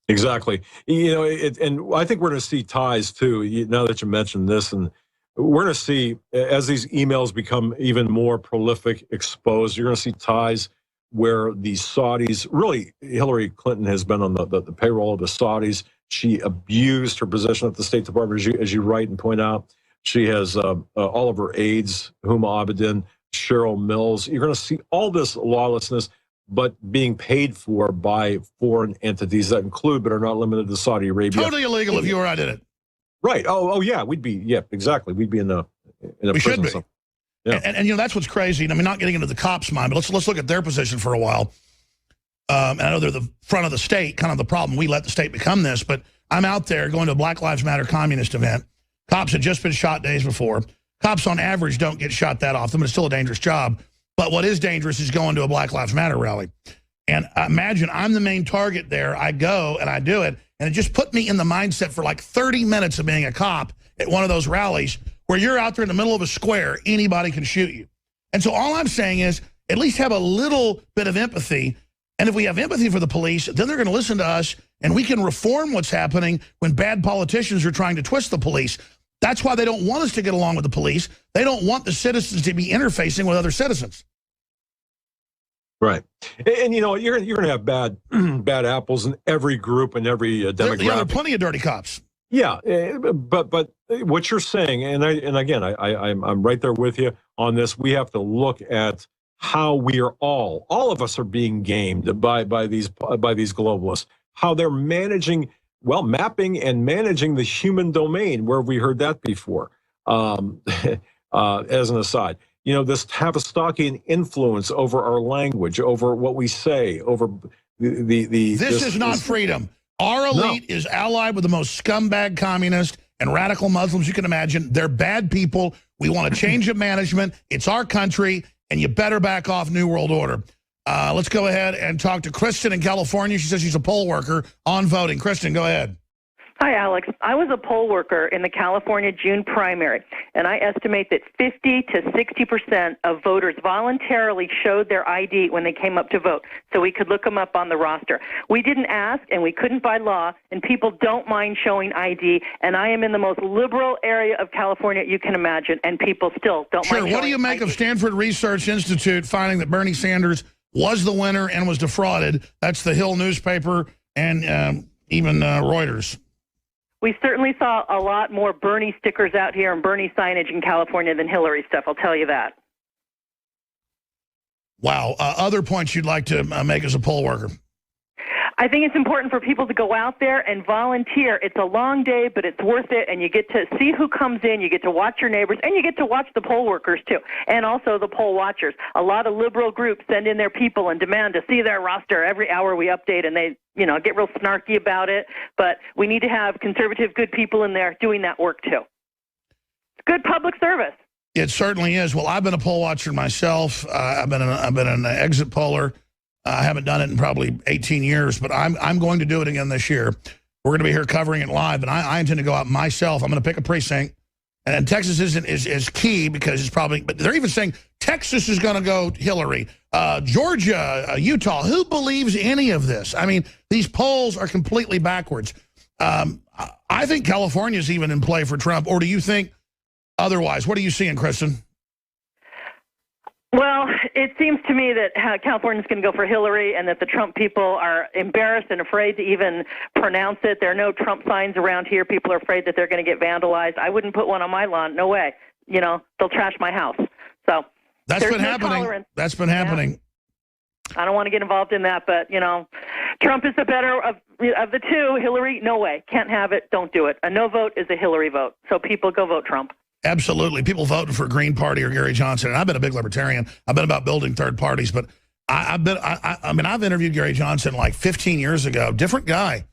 B: Exactly. You know, and I think we're going to see ties too, now that you mentioned this, and we're going to see, as these emails become even more prolific, exposed, you're going to see ties where the Saudis, really, Hillary Clinton has been on the payroll of the Saudis. She abused her position at the State Department, as you write and point out. She has all of her aides, Huma Abedin, Cheryl Mills. You're going to see all this lawlessness, but being paid for by foreign entities that include, but are not limited to, Saudi Arabia.
A: Totally illegal if you or I did it.
B: Right. Oh, yeah. Exactly. We'd be in a
A: we
B: prison.
A: Should be.
B: Yeah.
A: And you know, that's what's crazy. I mean, not getting into the cops' mind, but let's look at their position for a while. And I know they're the front of the state, kind of the problem. We let the state become this, but I'm out there going to a Black Lives Matter communist event. Cops had just been shot days before. Cops on average don't get shot that often, but it's still a dangerous job. But what is dangerous is going to a Black Lives Matter rally. And imagine I'm the main target there. I go and I do it. And it just put me in the mindset for like 30 minutes of being a cop at one of those rallies where you're out there in the middle of a square, anybody can shoot you. And so all I'm saying is at least have a little bit of empathy. And if we have empathy for the police, then they're going to listen to us and we can reform what's happening when bad politicians are trying to twist the police. That's why they don't want us to get along with the police. They don't want the citizens to be interfacing with other citizens.
B: Right. And you know, you're going to have bad apples in every group and every demographic.
A: There are plenty of dirty cops.
B: Yeah, but what you're saying, and again, I'm right there with you on this. We have to look at how we are all of us are being gamed by these globalists. How they're mapping and managing the human domain. Where have we heard that before? As an aside. You know, this Tavistokian influence over our language, over what we say, over This is not freedom. Our elite is allied with the most scumbag communist and radical Muslims you can imagine. They're bad people. We want to change the management. It's our country, and you better back off New World Order. Let's go ahead and talk to Kristen in California. She says she's a poll worker on voting. Kristen, go ahead.
F: Hi, Alex. I was a poll worker in the California June primary, and I estimate that 50 to 60% of voters voluntarily showed their ID when they came up to vote, so we could look them up on the roster. We didn't ask, and we couldn't by law, and people don't mind showing ID, and I am in the most liberal area of California you can imagine, and people still don't mind showing
A: What do you make
F: ID.
A: of Stanford Research Institute finding that Bernie Sanders was the winner and was defrauded? That's the Hill newspaper and even Reuters.
F: We certainly saw a lot more Bernie stickers out here and Bernie signage in California than Hillary stuff, I'll tell you that.
A: Wow. Other points you'd like to make as a poll worker?
F: I think it's important for people to go out there and volunteer. It's a long day, but it's worth it, and you get to see who comes in, you get to watch your neighbors, and you get to watch the poll workers, too, and also the poll watchers. A lot of liberal groups send in their people and demand to see their roster every hour we update, and they, get real snarky about it, but we need to have conservative, good people in there doing that work, too. Good public service.
A: It certainly is. Well, I've been a poll watcher myself. I've been an exit poller. I haven't done it in probably 18 years, but I'm going to do it again this year. We're going to be here covering it live, and I intend to go out myself. I'm going to pick a precinct, and Texas is key because it's probably. But they're even saying Texas is going to go Hillary, Georgia, Utah. Who believes any of this? I mean, these polls are completely backwards. I think California is even in play for Trump, or do you think otherwise? What are you seeing, Kristen?
F: Well, it seems to me that California's going to go for Hillary and that the Trump people are embarrassed and afraid to even pronounce it. There are no Trump signs around here. People are afraid that they're going to get vandalized. I wouldn't put one on my lawn. No way. They'll trash my house. So
A: that's been happening.
F: Tolerance.
A: That's been happening.
F: Yeah. I don't want to get involved in that, but, Trump is the better of the two. Hillary, no way. Can't have it. Don't do it. A no vote is a Hillary vote. So people go vote Trump.
A: Absolutely. People voting for Green Party or Gary Johnson. And I've been a big libertarian. I've been about building third parties. But I've interviewed Gary Johnson like 15 years ago. Different guy.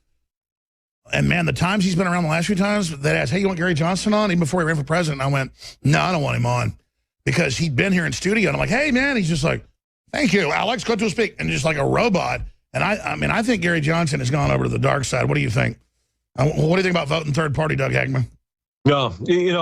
A: And, man, the times he's been around the last few times, they asked, hey, you want Gary Johnson on? Even before he ran for president. I went, no, I don't want him on. Because he'd been here in studio. And I'm like, hey, man. He's just like, thank you, Alex. Go to speak. And just like a robot. And I think Gary Johnson has gone over to the dark side. What do you think? What do you think about voting third party, Doug Hagmann?
B: No, in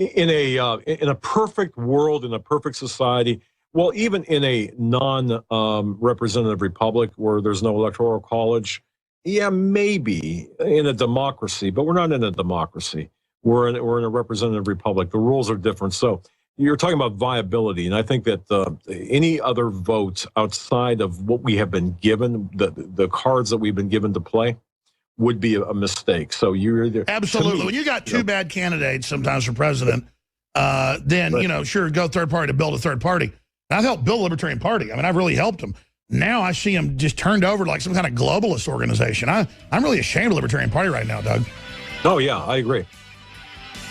B: a perfect world, in a perfect society, well, even in a non-representative republic where there's no electoral college, yeah, maybe in a democracy, but we're not in a democracy. We're in a representative republic. The rules are different. So you're talking about viability, and I think that any other votes outside of what we have been given, the cards that we've been given to play, would be a mistake. So you're either
A: absolutely. When you got two bad candidates sometimes for president, then sure, go third party to build a third party. And I've helped build a libertarian party. I mean, I've really helped them. Now I see them just turned over to like some kind of globalist organization. I'm really ashamed of the libertarian party right now, Doug.
B: Oh yeah, I agree.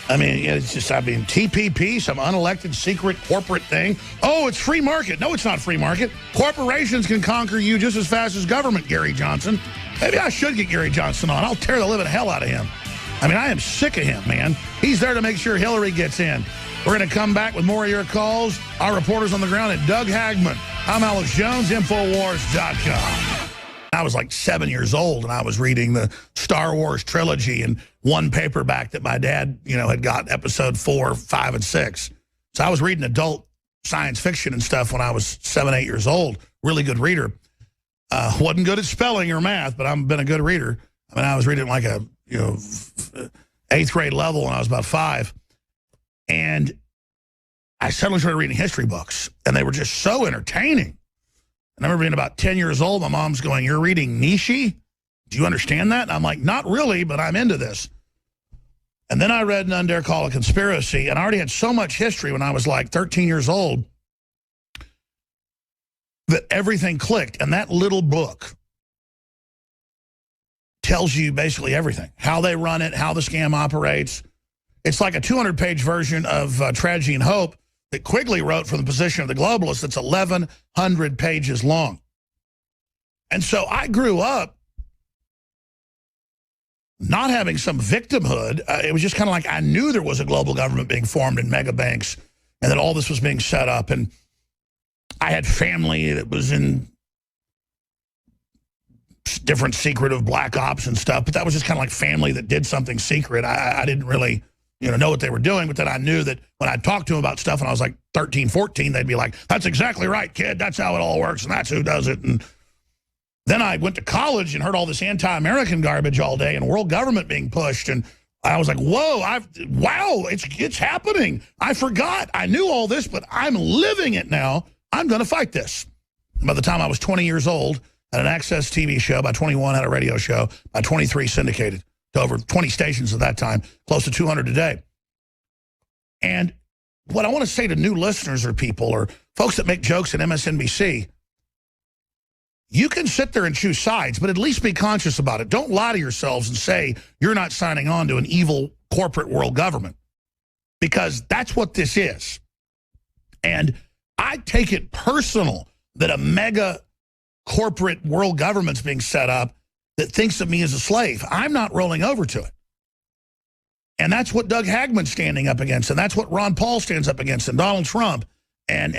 A: I mean, it's just TPP, some unelected secret corporate thing. Oh, it's free market. No, it's not free market. Corporations can conquer you just as fast as government, Gary Johnson. Maybe I should get Gary Johnson on. I'll tear the living hell out of him. I mean, I am sick of him, man. He's there to make sure Hillary gets in. We're going to come back with more of your calls. Our reporters on the ground at Doug Hagmann. I'm Alex Jones, Infowars.com. I was like 7 years old, and I was reading the Star Wars trilogy in one paperback that my dad, had got episode 4, 5, and 6. So I was reading adult science fiction and stuff when I was 7, 8 years old. Really good reader. Wasn't good at spelling or math, but I've been a good reader. I mean, I was reading like a 8th grade level when I was about 5. And I suddenly started reading history books, and they were just so entertaining. And I remember being about 10 years old, my mom's going, "You're reading Nietzsche? Do you understand that?" And I'm like, "Not really, but I'm into this." And then I read None Dare Call a Conspiracy, and I already had so much history when I was like 13 years old that everything clicked. And that little book tells you basically everything, how they run it, how the scam operates. It's like a 200-page version of Tragedy and Hope that Quigley wrote from the position of the globalist that's 1,100 pages long. And so I grew up not having some victimhood. It was just kind of like I knew there was a global government being formed in mega banks and that all this was being set up. And I had family that was in different secretive black ops and stuff, but that was just kind of like family that did something secret. I didn't really know what they were doing, but then I knew that when I talked to them about stuff when I was like 13, 14, they'd be like, "That's exactly right, kid. That's how it all works, and that's who does it." And then I went to college and heard all this anti-American garbage all day and world government being pushed, and I was like, whoa, wow, it's happening. I forgot. I knew all this, but I'm living it now. I'm going to fight this. By the time I was 20 years old, had an Access TV show. By 21, had a radio show. By 23, syndicated to over 20 stations at that time, close to 200 today. And what I want to say to new listeners or people or folks that make jokes at MSNBC, you can sit there and choose sides, but at least be conscious about it. Don't lie to yourselves and say you're not signing on to an evil corporate world government, because that's what this is. And I take it personal that a mega corporate world government's being set up that thinks of me as a slave. I'm not rolling over to it. And that's what Doug Hagmann's standing up against, and that's what Ron Paul stands up against, and Donald Trump, and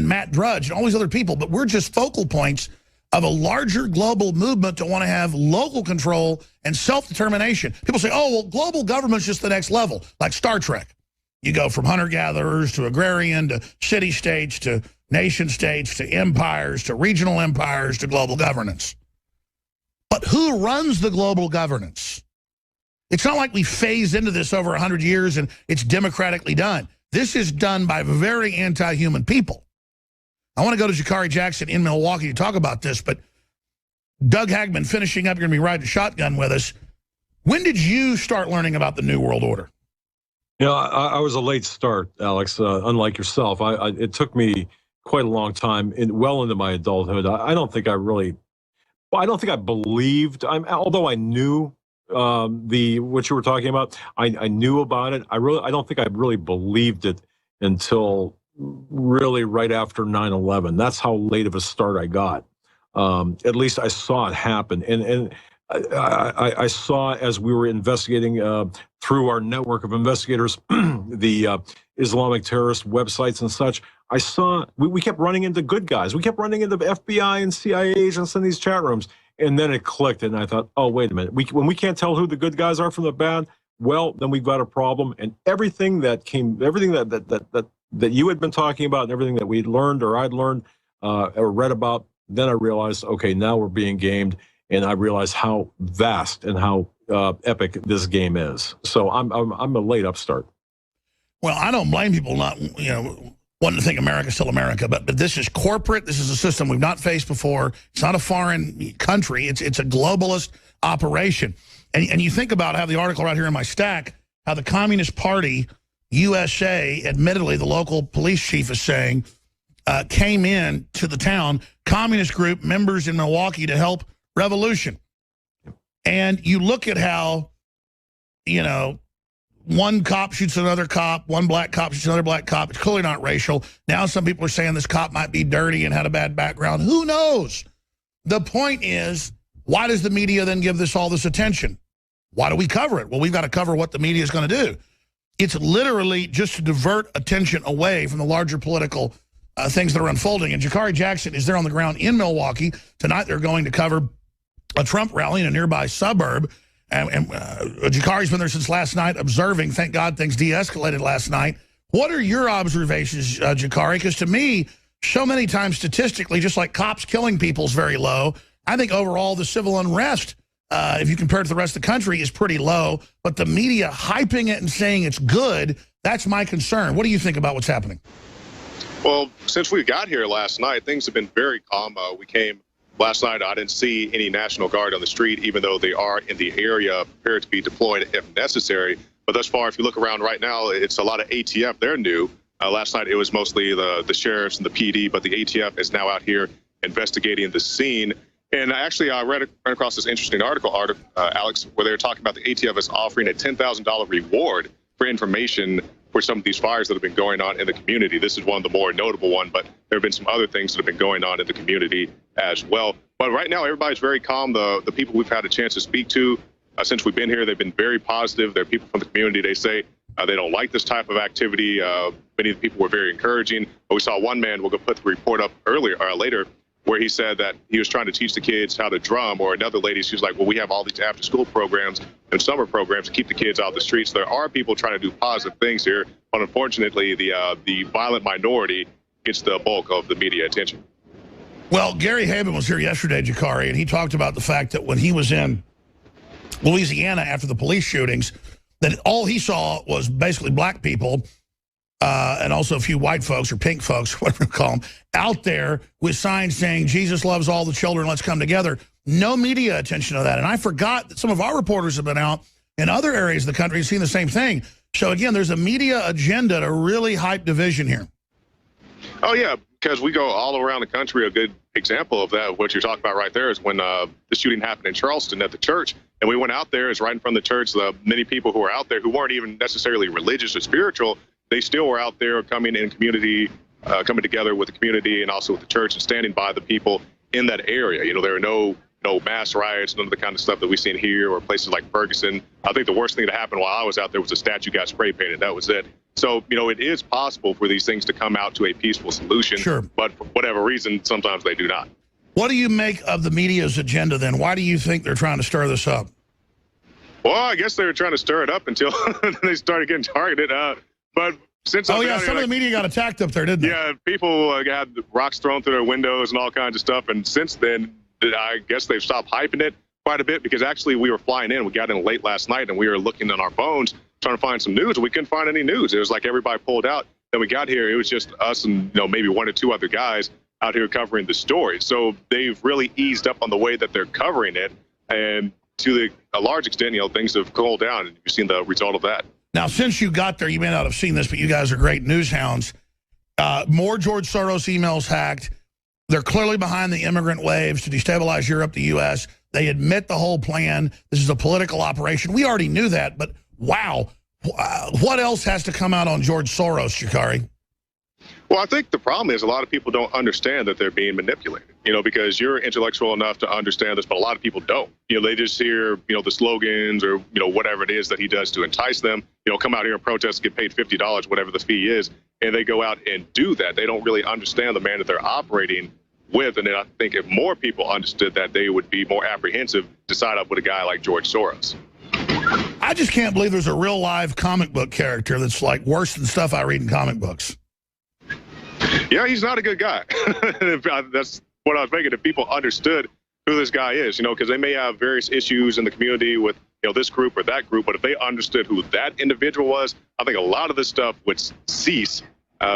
A: Matt Drudge, and all these other people. But we're just focal points of a larger global movement to want to have local control and self-determination. People say, oh, well, global government's just the next level, like Star Trek. You go from hunter-gatherers to agrarian to city-states to nation-states to empires to regional empires to global governance. But who runs the global governance? It's not like we phase into this over 100 years and it's democratically done. This is done by very anti-human people. I want to go to Jakari Jackson in Milwaukee to talk about this, but Doug Hagmann, finishing up, you're going to be riding shotgun with us. When did you start learning about the New World Order?
B: I was a late start, Alex, unlike yourself. It took me quite a long time, well into my adulthood. I don't think I believed, although I knew what you were talking about, I knew about it. I don't think I really believed it until really right after 9/11. That's how late of a start I got. At least I saw it happen. And I saw, as we were investigating through our network of investigators, the Islamic terrorist websites and such, I saw we kept running into good guys. We kept running into FBI and CIA agents in these chat rooms. And then it clicked, and I thought, oh, wait a minute. When we can't tell who the good guys are from the bad, well, then we've got a problem. And everything that you had been talking about, and everything that we'd learned or I'd learned or read about, then I realized, okay, now we're being gamed, and I realized how vast and how epic this game is. So I'm a late upstart.
A: Well, I don't blame people not wanting to think America's still America, but this is corporate. This is a system we've not faced before. It's not a foreign country. It's a globalist operation. And you think about, I have the article right here in my stack, how the Communist Party, USA, admittedly the local police chief is saying, came in to the town, communist group, members in Milwaukee to help revolution. And you look at how, one cop shoots another cop, one black cop shoots another black cop. It's clearly not racial. Now some people are saying this cop might be dirty and had a bad background. Who knows? The point is, why does the media then give this all this attention? Why do we cover it? Well, we've got to cover what the media is going to do. It's literally just to divert attention away from the larger political things that are unfolding. And Jakari Jackson is there on the ground in Milwaukee. Tonight they're going to cover a Trump rally in a nearby suburb. And Jakari's been there since last night observing. Thank God things de-escalated last night. What are your observations, Jakari? Because to me, so many times statistically, just like cops killing people is very low, I think overall the civil unrest, if you compare it to the rest of the country, is pretty low. But the media hyping it and saying it's good, that's my concern. What do you think about what's happening?
G: Well, since we got here last night, things have been very calm. We came last night. I didn't see any National Guard on the street, even though they are in the area prepared to be deployed if necessary. But thus far, if you look around right now, it's a lot of ATF. They're new. Last night, it was mostly the sheriffs and the PD, but the ATF is now out here investigating the scene. And actually, I ran across this interesting article, Alex, where they were talking about the ATF is offering a $10,000 reward for information for some of these fires that have been going on in the community. This is one of the more notable one, but there have been some other things that have been going on in the community as well. But right now, everybody's very calm. The people we've had a chance to speak to since we've been here, they've been very positive. They're people from the community. They say they don't like this type of activity. Many of the people were very encouraging. But we saw one man, we'll go put the report up later, where he said that he was trying to teach the kids how to drum, or another lady, she was like, well, we have all these after-school programs and summer programs to keep the kids out the streets. There are people trying to do positive things here, but unfortunately, the violent minority gets the bulk of the media attention.
A: Well, Gary Hagmann was here yesterday, Jakari, and he talked about the fact that when he was in Louisiana after the police shootings, that all he saw was basically black people and also a few white folks or pink folks, whatever you call them, out there with signs saying, Jesus loves all the children, let's come together. No media attention to that. And I forgot that some of our reporters have been out in other areas of the country and seen the same thing. So, again, there's a media agenda to really hype division here.
G: Oh, yeah, because we go all around the country. A good example of that, what you're talking about right there, is when the shooting happened in Charleston at the church. And we went out there, it's right in front of the church. Many people who were out there who weren't even necessarily religious or spiritual, they still were out there coming in community, coming together with the community and also with the church and standing by the people in that area. You know, there are no mass riots, none of the kind of stuff that we've seen here or places like Ferguson. I think the worst thing that happened while I was out there was a statue got spray painted. That was it. So, you know, it is possible for these things to come out to a peaceful solution.
A: Sure.
G: But for whatever reason, sometimes they do not.
A: What do you make of the media's agenda then? Why do you think they're trying to stir this up?
G: Well, I guess they were trying to stir it up until they started getting targeted. But since
A: some of the media got attacked up there, didn't they?
G: Yeah, people had rocks thrown through their windows and all kinds of stuff. And since then, I guess they've stopped hyping it quite a bit, because actually we were flying in. We got in late last night and we were looking on our phones trying to find some news. We couldn't find any news. It was like everybody pulled out. Then we got here. It was just us and maybe one or two other guys out here covering the story. So they've really eased up on the way that they're covering it. And to a large extent, things have cooled down, and you've seen the result of that.
A: Now, since you got there, you may not have seen this, but you guys are great news hounds. More George Soros emails hacked. They're clearly behind the immigrant waves to destabilize Europe, the U.S. They admit the whole plan. This is a political operation. We already knew that, but wow. What else has to come out on George Soros, Jakari?
G: Well, I think the problem is a lot of people don't understand that they're being manipulated, because you're intellectual enough to understand this, but a lot of people don't. They just hear, the slogans or, whatever it is that he does to entice them, come out here and protest, get paid $50, whatever the fee is, and they go out and do that. They don't really understand the man that they're operating with. And then I think if more people understood that, they would be more apprehensive to side up with a guy like George Soros.
A: I just can't believe there's a real live comic book character that's like worse than stuff I read in comic books.
G: Yeah, he's not a good guy. That's what I was thinking. If people understood who this guy is, because they may have various issues in the community with, this group or that group, but if they understood who that individual was, I think a lot of this stuff would cease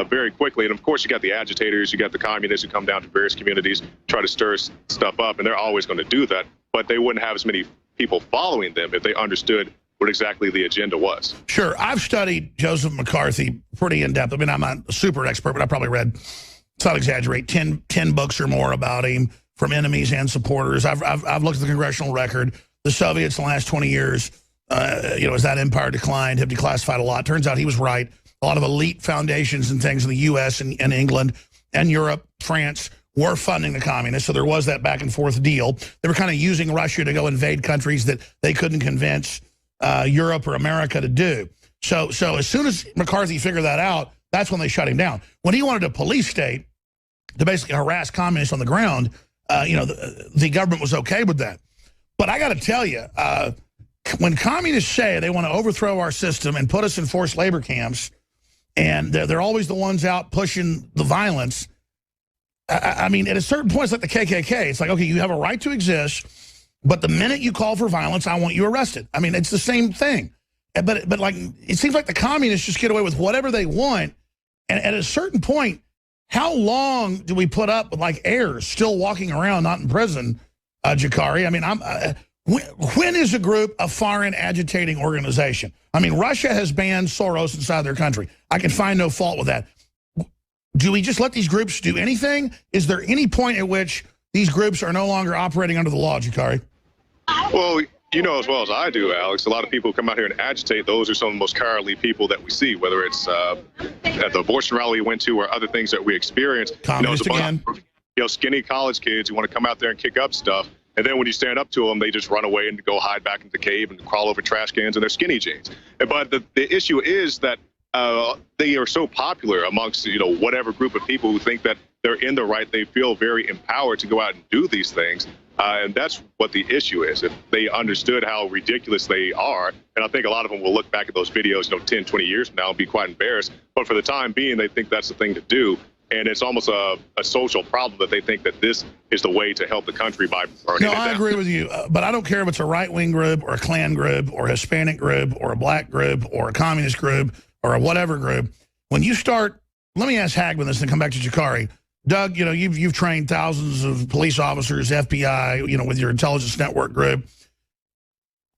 G: very quickly. And of course, you got the agitators, you got the communists who come down to various communities, try to stir stuff up, and they're always going to do that. But they wouldn't have as many people following them if they understood what exactly the agenda was.
A: Sure. I've studied Joseph McCarthy pretty in depth. I mean, I'm not a super expert, but I probably read, let's not exaggerate, 10 books or more about him, from enemies and supporters. I've looked at the congressional record. The Soviets in the last 20 years, as that empire declined, have declassified a lot. Turns out he was right. A lot of elite foundations and things in the U.S. and England and Europe, France, were funding the communists. So there was that back and forth deal. They were kind of using Russia to go invade countries that they couldn't convince Europe or America to do. So as soon as McCarthy figured that out, that's when they shut him down. When he wanted a police state to basically harass communists on the ground, the government was okay with that. But I got to tell you, when communists say they want to overthrow our system and put us in forced labor camps, and they're always the ones out pushing the violence, I mean, at a certain point, it's like the KKK. It's like, okay, you have a right to exist, but the minute you call for violence, I want you arrested. I mean, it's the same thing. But like, it seems like the communists just get away with whatever they want. And at a certain point, how long do we put up with like heirs still walking around, not in prison, Jakari? I mean, when is a group a foreign agitating organization? I mean, Russia has banned Soros inside their country. I can find no fault with that. Do we just let these groups do anything? Is there any point at which these groups are no longer operating under the law, Jakari?
G: Well, you know as well as I do, Alex, a lot of people come out here and agitate. Those are some of the most cowardly people that we see, whether it's at the abortion rally we went to or other things that we experience.
A: Communist again.
G: Skinny college kids who want to come out there and kick up stuff. And then when you stand up to them, they just run away and go hide back into the cave and crawl over trash cans in their skinny jeans. But the issue is that they are so popular amongst, whatever group of people who think that they're in the right. They feel very empowered to go out and do these things. And that's what the issue is. If they understood how ridiculous they are, and I think a lot of them will look back at those videos, 10, 20 years from now and be quite embarrassed. But for the time being, they think that's the thing to do. And it's almost a social problem that they think that this is the way to help the country by burning it down.
A: I agree with you. But I don't care if it's a right-wing group or a Klan group or a Hispanic group or a black group or a communist group or a whatever group. When you start, let me ask Hagmann this and come back to Jakari. Doug, you've trained thousands of police officers, FBI, with your intelligence network group.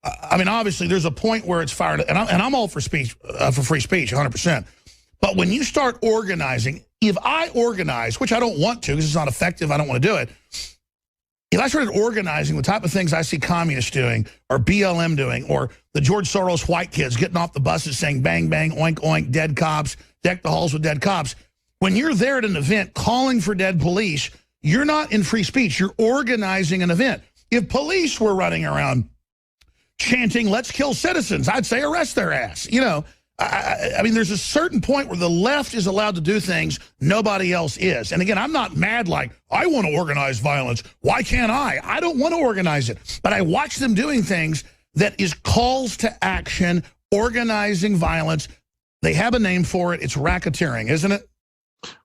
A: I mean, obviously, there's a point where it's fired, and I'm all for speech, for free speech, 100%. But when you start organizing, if I organize, which I don't want to because it's not effective, I don't want to do it. If I started organizing the type of things I see communists doing or BLM doing or the George Soros white kids getting off the buses saying bang, bang, oink, oink, dead cops, deck the halls with dead cops. When you're there at an event calling for dead police, you're not in free speech. You're organizing an event. If police were running around chanting, let's kill citizens, I'd say arrest their ass. I mean, there's a certain point where the left is allowed to do things nobody else is. And again, I'm not mad like, I want to organize violence. Why can't I? I don't want to organize it. But I watch them doing things that is calls to action, organizing violence. They have a name for it. It's racketeering, isn't it?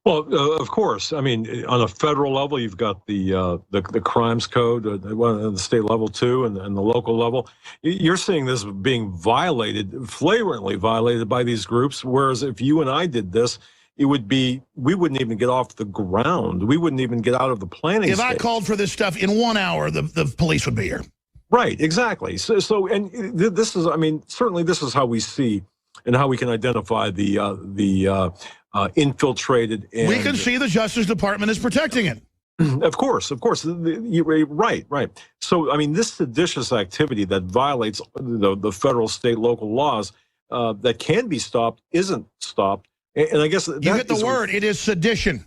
B: Well, of course. I mean, on a federal level, you've got the crimes code, the state level too, and the local level. You're seeing this being violated, flagrantly violated by these groups. Whereas if you and I did this, we wouldn't even get off the ground. We wouldn't even get out of the planning stage.
A: If I called for this stuff in 1 hour, the police would be here. Right,
B: exactly. So and this is, I mean, certainly this is how we see and how we can identify the infiltrated. And
A: we can see the Justice Department is protecting it.
B: Of course. Right. So, I mean, this seditious activity that violates the federal, state, local laws that can be stopped isn't stopped. And I guess that
A: you get the word. It is sedition.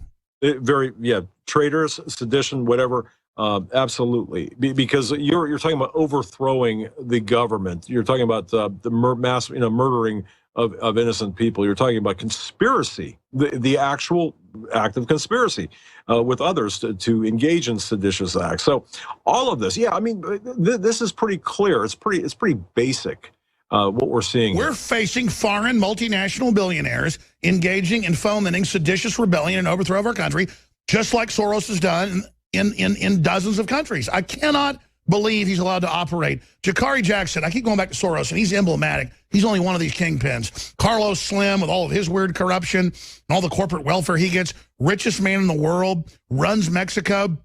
B: Traitors, sedition, whatever. Absolutely, because you're talking about overthrowing the government. You're talking about the mass, murdering of innocent people. You're talking about conspiracy, the actual act of conspiracy with others to engage in seditious acts. So all of this, I mean, this is pretty clear. It's pretty basic. What we're seeing.
A: We're facing foreign multinational billionaires engaging in fomenting seditious rebellion and overthrow of our country, just like Soros has done in dozens of countries. I cannot believe he's allowed to operate. Jakari Jackson, I keep going back to Soros, and he's emblematic. He's only one of these kingpins. Carlos Slim, with all of his weird corruption and all the corporate welfare he gets, richest man in the world, runs Mexico.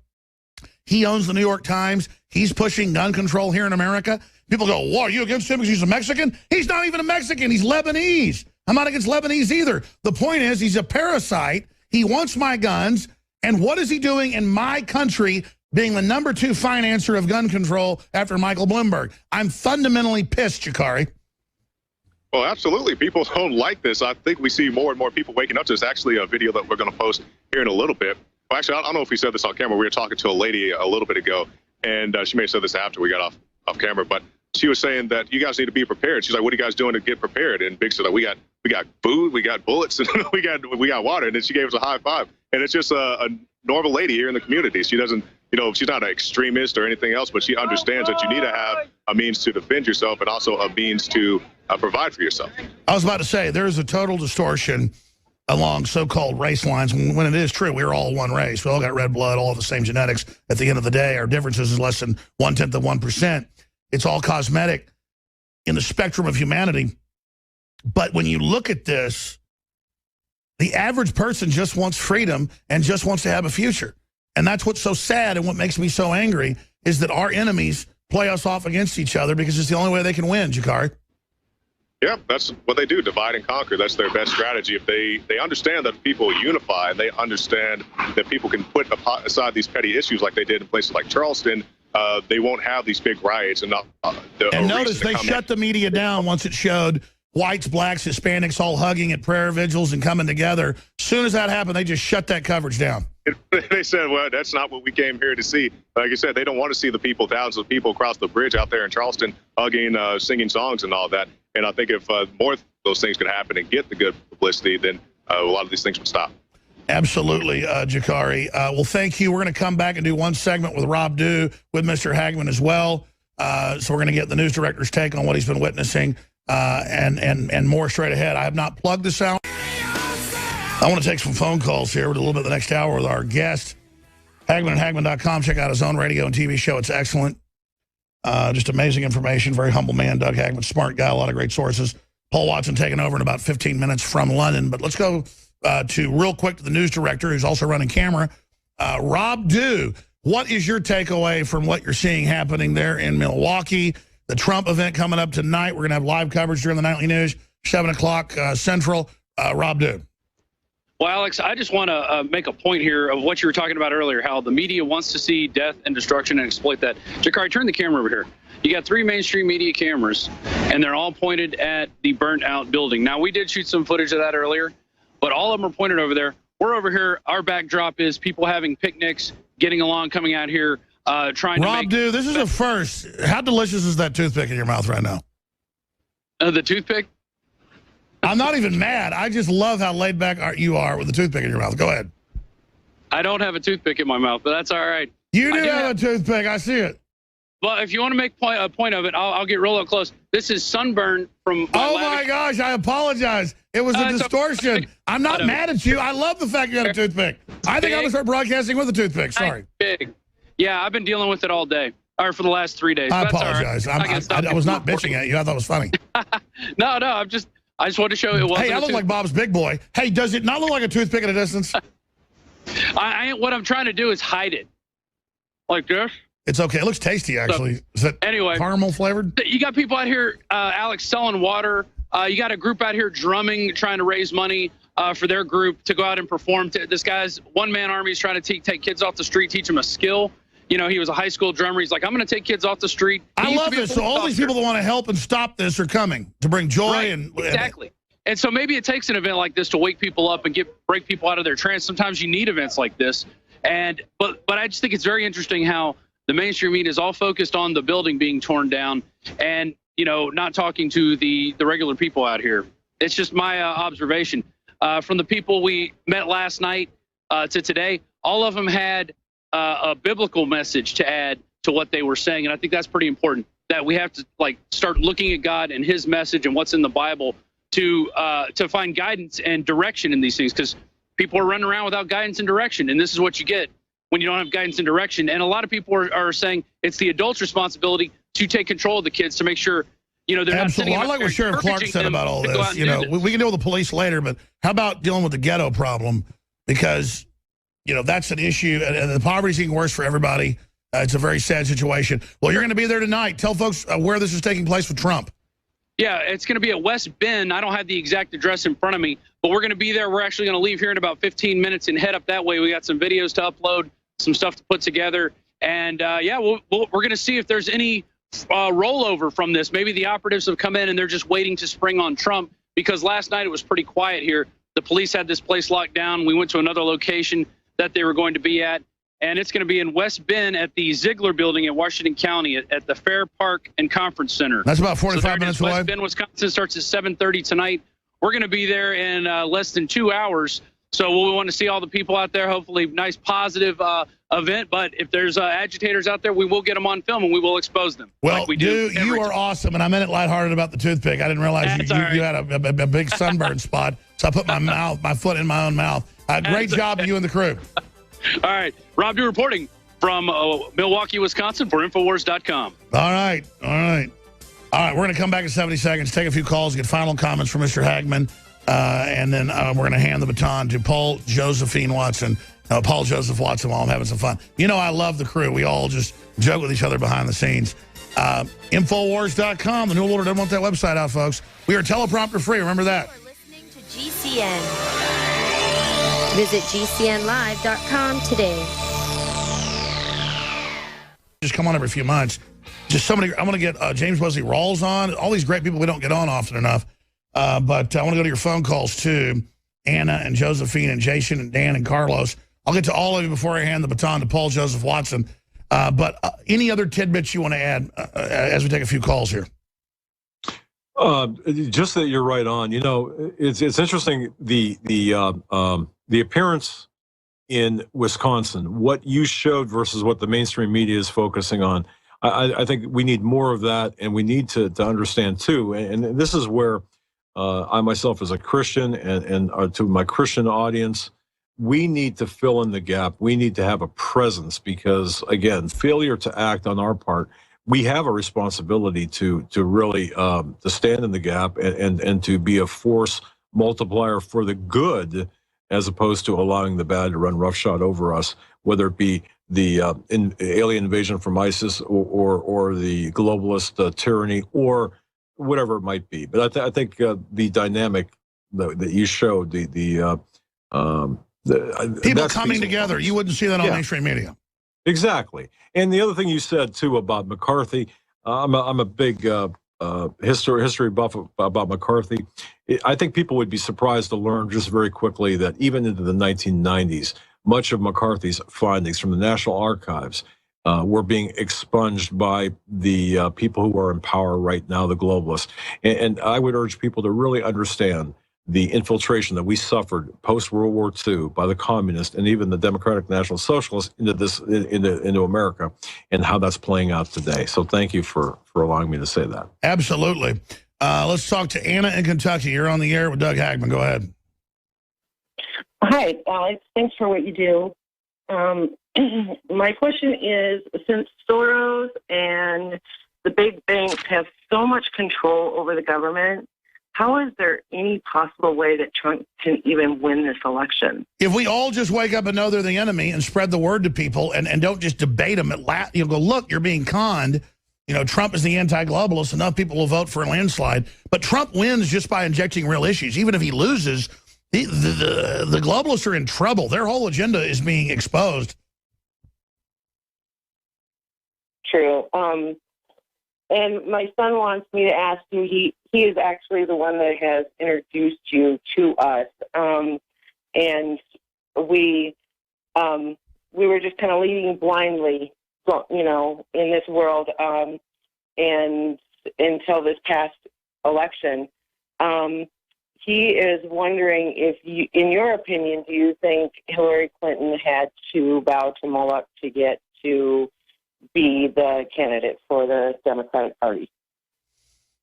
A: He owns the New York Times. He's pushing gun control here in America. People go, "Whoa, are you against him because he's a Mexican?" He's not even a Mexican. He's Lebanese. I'm not against Lebanese either. The point is he's a parasite. He wants my guns. And what is he doing in my country being the #2 financer of gun control after Michael Bloomberg? I'm fundamentally pissed, Jakari.
G: Well, absolutely. People don't like this. I think we see more and more people waking up to this. Actually, a video that we're going to post here in a little bit. Well, actually, I don't know if we said this on camera. We were talking to a lady a little bit ago, and she may have said this after we got off camera, but she was saying that you guys need to be prepared. She's like, "What are you guys doing to get prepared?" And Big said, "We got food, we got bullets, and we got water." And then she gave us a high five. And it's just a normal lady here in the community. She doesn't, she's not an extremist or anything else, but she understands that you need to have a means to defend yourself and also a means to provide for yourself.
A: I was about to say, there's a total distortion along so-called race lines, when it is true, we're all one race. We all got red blood, all the same genetics. At the end of the day, our differences is less than 1/10 of 1%. It's all cosmetic in the spectrum of humanity. But when you look at this, the average person just wants freedom and just wants to have a future. And that's what's so sad, and what makes me so angry is that our enemies play us off against each other because it's the only way they can win, Jakari.
G: Yeah, that's what they do, divide and conquer. That's their best strategy. If they understand that people unify, and they understand that people can put aside these petty issues like they did in places like Charleston, they won't have these big riots. And
A: notice they shut the media down once it showed whites, blacks, Hispanics all hugging at prayer vigils and coming together. As soon as that happened, they just shut that coverage down.
G: They said, well, that's not what we came here to see. Like you said, they don't want to see the people, thousands of people across the bridge out there in Charleston hugging, singing songs and all that. And I think if more of those things could happen and get the good publicity, then a lot of these things would stop.
A: Absolutely, Jakari. Well, thank you. We're going to come back and do one segment with Rob Dew, with Mr. Hagmann as well. So we're going to get the news director's take on what he's been witnessing and more straight ahead. I have not plugged this out. I want to take some phone calls here with a little bit of the next hour with our guest, Hagmann at Hagmann.com. Check out his own radio and TV show. It's excellent. Just amazing information. Very humble man, Doug Hagmann. Smart guy, a lot of great sources. Paul Watson taking over in about 15 minutes from London. But let's go to real quick to the news director, who's also running camera. Rob Dew, what is your takeaway from what you're seeing happening there in Milwaukee? The Trump event coming up tonight. We're going to have live coverage during the nightly news, 7 o'clock Central. Rob Dew.
H: Well, Alex, I just want to make a point here of what you were talking about earlier, how the media wants to see death and destruction and exploit that. Jakari, turn the camera over here. You got 3 mainstream media cameras, and they're all pointed at the burnt-out building. Now, we did shoot some footage of that earlier, but all of them are pointed over there. We're over here. Our backdrop is people having picnics, getting along, coming out here, trying to make...
A: Rob Dew, this is a first. How delicious is that toothpick in your mouth right now?
H: The toothpick?
A: I'm not even mad. I just love how laid back you are with the toothpick in your mouth. Go ahead.
H: I don't have a toothpick in my mouth, but that's all right.
A: You do have a toothpick. I see it.
H: Well, if you want to make a point of it, I'll get real up close. This is sunburn from
A: my gosh, I apologize. It was a distortion. I'm not mad at you. I love the fact you got a toothpick. I think I'm going to start broadcasting with a toothpick. Sorry.
H: Big. Yeah, I've been dealing with it all day, or for the last 3 days.
A: I apologize. I was not bitching at you. I thought it was funny.
H: No, I just wanted to show it wasn't.
A: Hey, I look like Bob's big boy. Hey, does it not look like a toothpick at a distance?
H: What I'm trying to do is hide it. Like this.
A: It's okay. It looks tasty, actually. Is that caramel flavored?
H: You got people out here, Alex, selling water. You got a group out here drumming, trying to raise money for their group to go out and perform. This guy's one-man army is trying to take kids off the street, teach them a skill. You know, he was a high school drummer. He's like, I'm going to take kids off the street.
A: I love this. So all these people that want to help and stop this are coming to bring joy.
H: Exactly. And so maybe it takes an event like this to wake people up and break people out of their trance. Sometimes you need events like this. But I just think it's very interesting how the mainstream media is all focused on the building being torn down and, you know, not talking to the regular people out here. It's just my observation. From the people we met last night to today, all of them had a biblical message to add to what they were saying. And I think that's pretty important, that we have to start looking at God and his message and what's in the Bible to find guidance and direction in these things, because people are running around without guidance and direction. And this is what you get when you don't have guidance and direction. And a lot of people are saying it's the adult's responsibility to take control of the kids to make sure, you know, they're not sitting.
A: I like what Sheriff Clark said about all this. You know, we can deal with the police later, but how about dealing with the ghetto problem? Because, you know, that's an issue, and the poverty's getting worse for everybody. It's a very sad situation. Well, you're going to be there tonight. Tell folks where this is taking place with Trump.
H: Yeah, it's going to be at West Bend. I don't have the exact address in front of me, but we're going to be there. We're actually going to leave here in about 15 minutes and head up that way. We got some videos to upload, some stuff to put together. And, yeah, we're going to see if there's any rollover from this. Maybe the operatives have come in and they're just waiting to spring on Trump, because last night it was pretty quiet here. The police had this place locked down. We went to another location that they were going to be at. And it's going to be in West Bend at the Ziegler Building in Washington County at the Fair Park and Conference Center.
A: That's about 45 minutes away.
H: West Bend, Wisconsin starts at 7:30 tonight. We're going to be there in less than 2 hours. So we want to see all the people out there. Hopefully, nice, positive event. But if there's agitators out there, we will get them on film and we will expose them.
A: Well,
H: like we do
A: you are awesome. And I meant it lighthearted about the toothpick. I didn't realize you had a big sunburn spot. So I put my foot in my own mouth. Great job to you and the crew.
H: All right. Rob Dew reporting from Milwaukee, Wisconsin for Infowars.com.
A: All right. We're going to come back in 70 seconds, take a few calls, get final comments from Mr. Hagmann, and then we're going to hand the baton to Paul Joseph Watson while I'm having some fun. You know I love the crew. We all just joke with each other behind the scenes. Infowars.com. The New Order doesn't want that website out, folks. We are teleprompter free. Remember that.
I: You're listening to GCN. Visit GCNlive.com today.
A: Just come on every few months. Just somebody, I'm going to get James Wesley Rawls on. All these great people we don't get on often enough. But I want to go to your phone calls, too. Anna and Josephine and Jason and Dan and Carlos. I'll get to all of you before I hand the baton to Paul Joseph Watson. But any other tidbits you want to add as we take a few calls here?
B: Just that you're right on. You know, it's interesting, the appearance in Wisconsin, what you showed versus what the mainstream media is focusing on. I think we need more of that, and we need to understand, too, and this is where I myself as a Christian and to my Christian audience, we need to fill in the gap. We need to have a presence because, again, failure to act on our part, we have a responsibility to really to stand in the gap and to be a force multiplier for the good as opposed to allowing the bad to run roughshod over us, whether it be the alien invasion from ISIS or the globalist tyranny or whatever it might be. But I think the dynamic that you showed, the
A: people coming together, you wouldn't see that on mainstream media.
B: Exactly. And the other thing you said, too, about McCarthy, I'm a big history buff about McCarthy. I think people would be surprised to learn just very quickly that even into the 1990s, much of McCarthy's findings from the National Archives were being expunged by the people who are in power right now, the globalists. And I would urge people to really understand the infiltration that we suffered post-World War II by the communists and even the Democratic National Socialists into America, and how that's playing out today. So thank you for allowing me to say that.
A: Absolutely. Let's talk to Anna in Kentucky. You're on the air with Doug Hagmann. Go ahead.
J: Hi, Alex. Thanks for what you do. My question is, since Soros and the big banks have so much control over the government, how is there any possible way that Trump can even win this election?
A: If we all just wake up and know they're the enemy and spread the word to people and don't just debate them, you'll go, look, you're being conned. You know, Trump is the anti-globalist. Enough people will vote for a landslide. But Trump wins just by injecting real issues. Even if he loses, the globalists are in trouble. Their whole agenda is being exposed.
J: True. And my son wants me to ask you, he is actually the one that has introduced you to us. And we were just kind of leading blindly, you know, in this world, and until this past election. He is wondering if you, in your opinion, do you think Hillary Clinton had to bow to Moloch to get to be the candidate for the Democratic Party?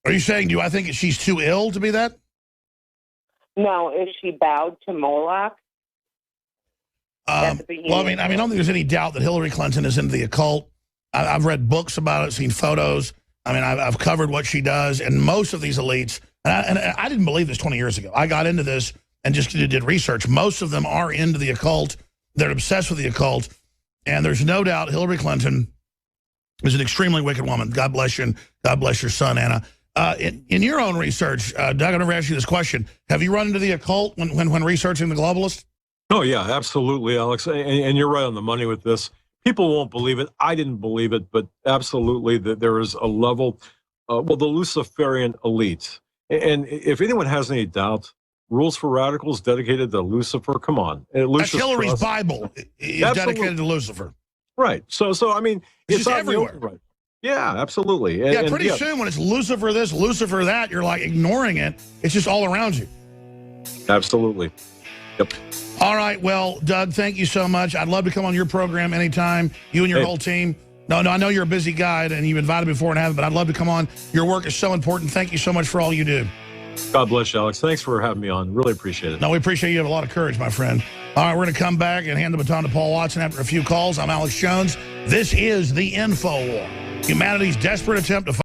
A: Are you saying, do I think she's too ill to be that?
J: No, if she bowed to Moloch.
A: Well, I mean, I don't think there's any doubt that Hillary Clinton is into the occult. I've read books about it, seen photos. I mean, I've covered what she does, and most of these elites, and I didn't believe this 20 years ago. I got into this and just did research. Most of them are into the occult. They're obsessed with the occult, and there's no doubt Hillary Clinton is an extremely wicked woman. God bless you, and God bless your son, Anna. In your own research, Doug, I never asked you this question. Have you run into the occult when researching the globalists?
B: Oh, yeah, absolutely, Alex. And you're right on the money with this. People won't believe it. I didn't believe it, but absolutely that there is a level, well, the Luciferian elite. And if anyone has any doubt, Rules for Radicals dedicated to Lucifer, come on.
A: That's Hillary's Bible is dedicated to Lucifer.
B: Right. So I mean,
A: it's everywhere.
B: Right. Yeah, absolutely.
A: And pretty soon when it's Lucifer this, Lucifer that, you're like ignoring it. It's just all around you.
B: Absolutely. Yep.
A: All right. Well, Doug, thank you so much. I'd love to come on your program anytime, you and your whole team. No, I know you're a busy guy and you've invited me before and haven't, but I'd love to come on. Your work is so important. Thank you so much for all you do.
B: God bless you, Alex. Thanks for having me on. Really appreciate it.
A: No, we appreciate you have a lot of courage, my friend. All right, we're going to come back and hand the baton to Paul Watson after a few calls. I'm Alex Jones. This is the Info War, humanity's desperate attempt to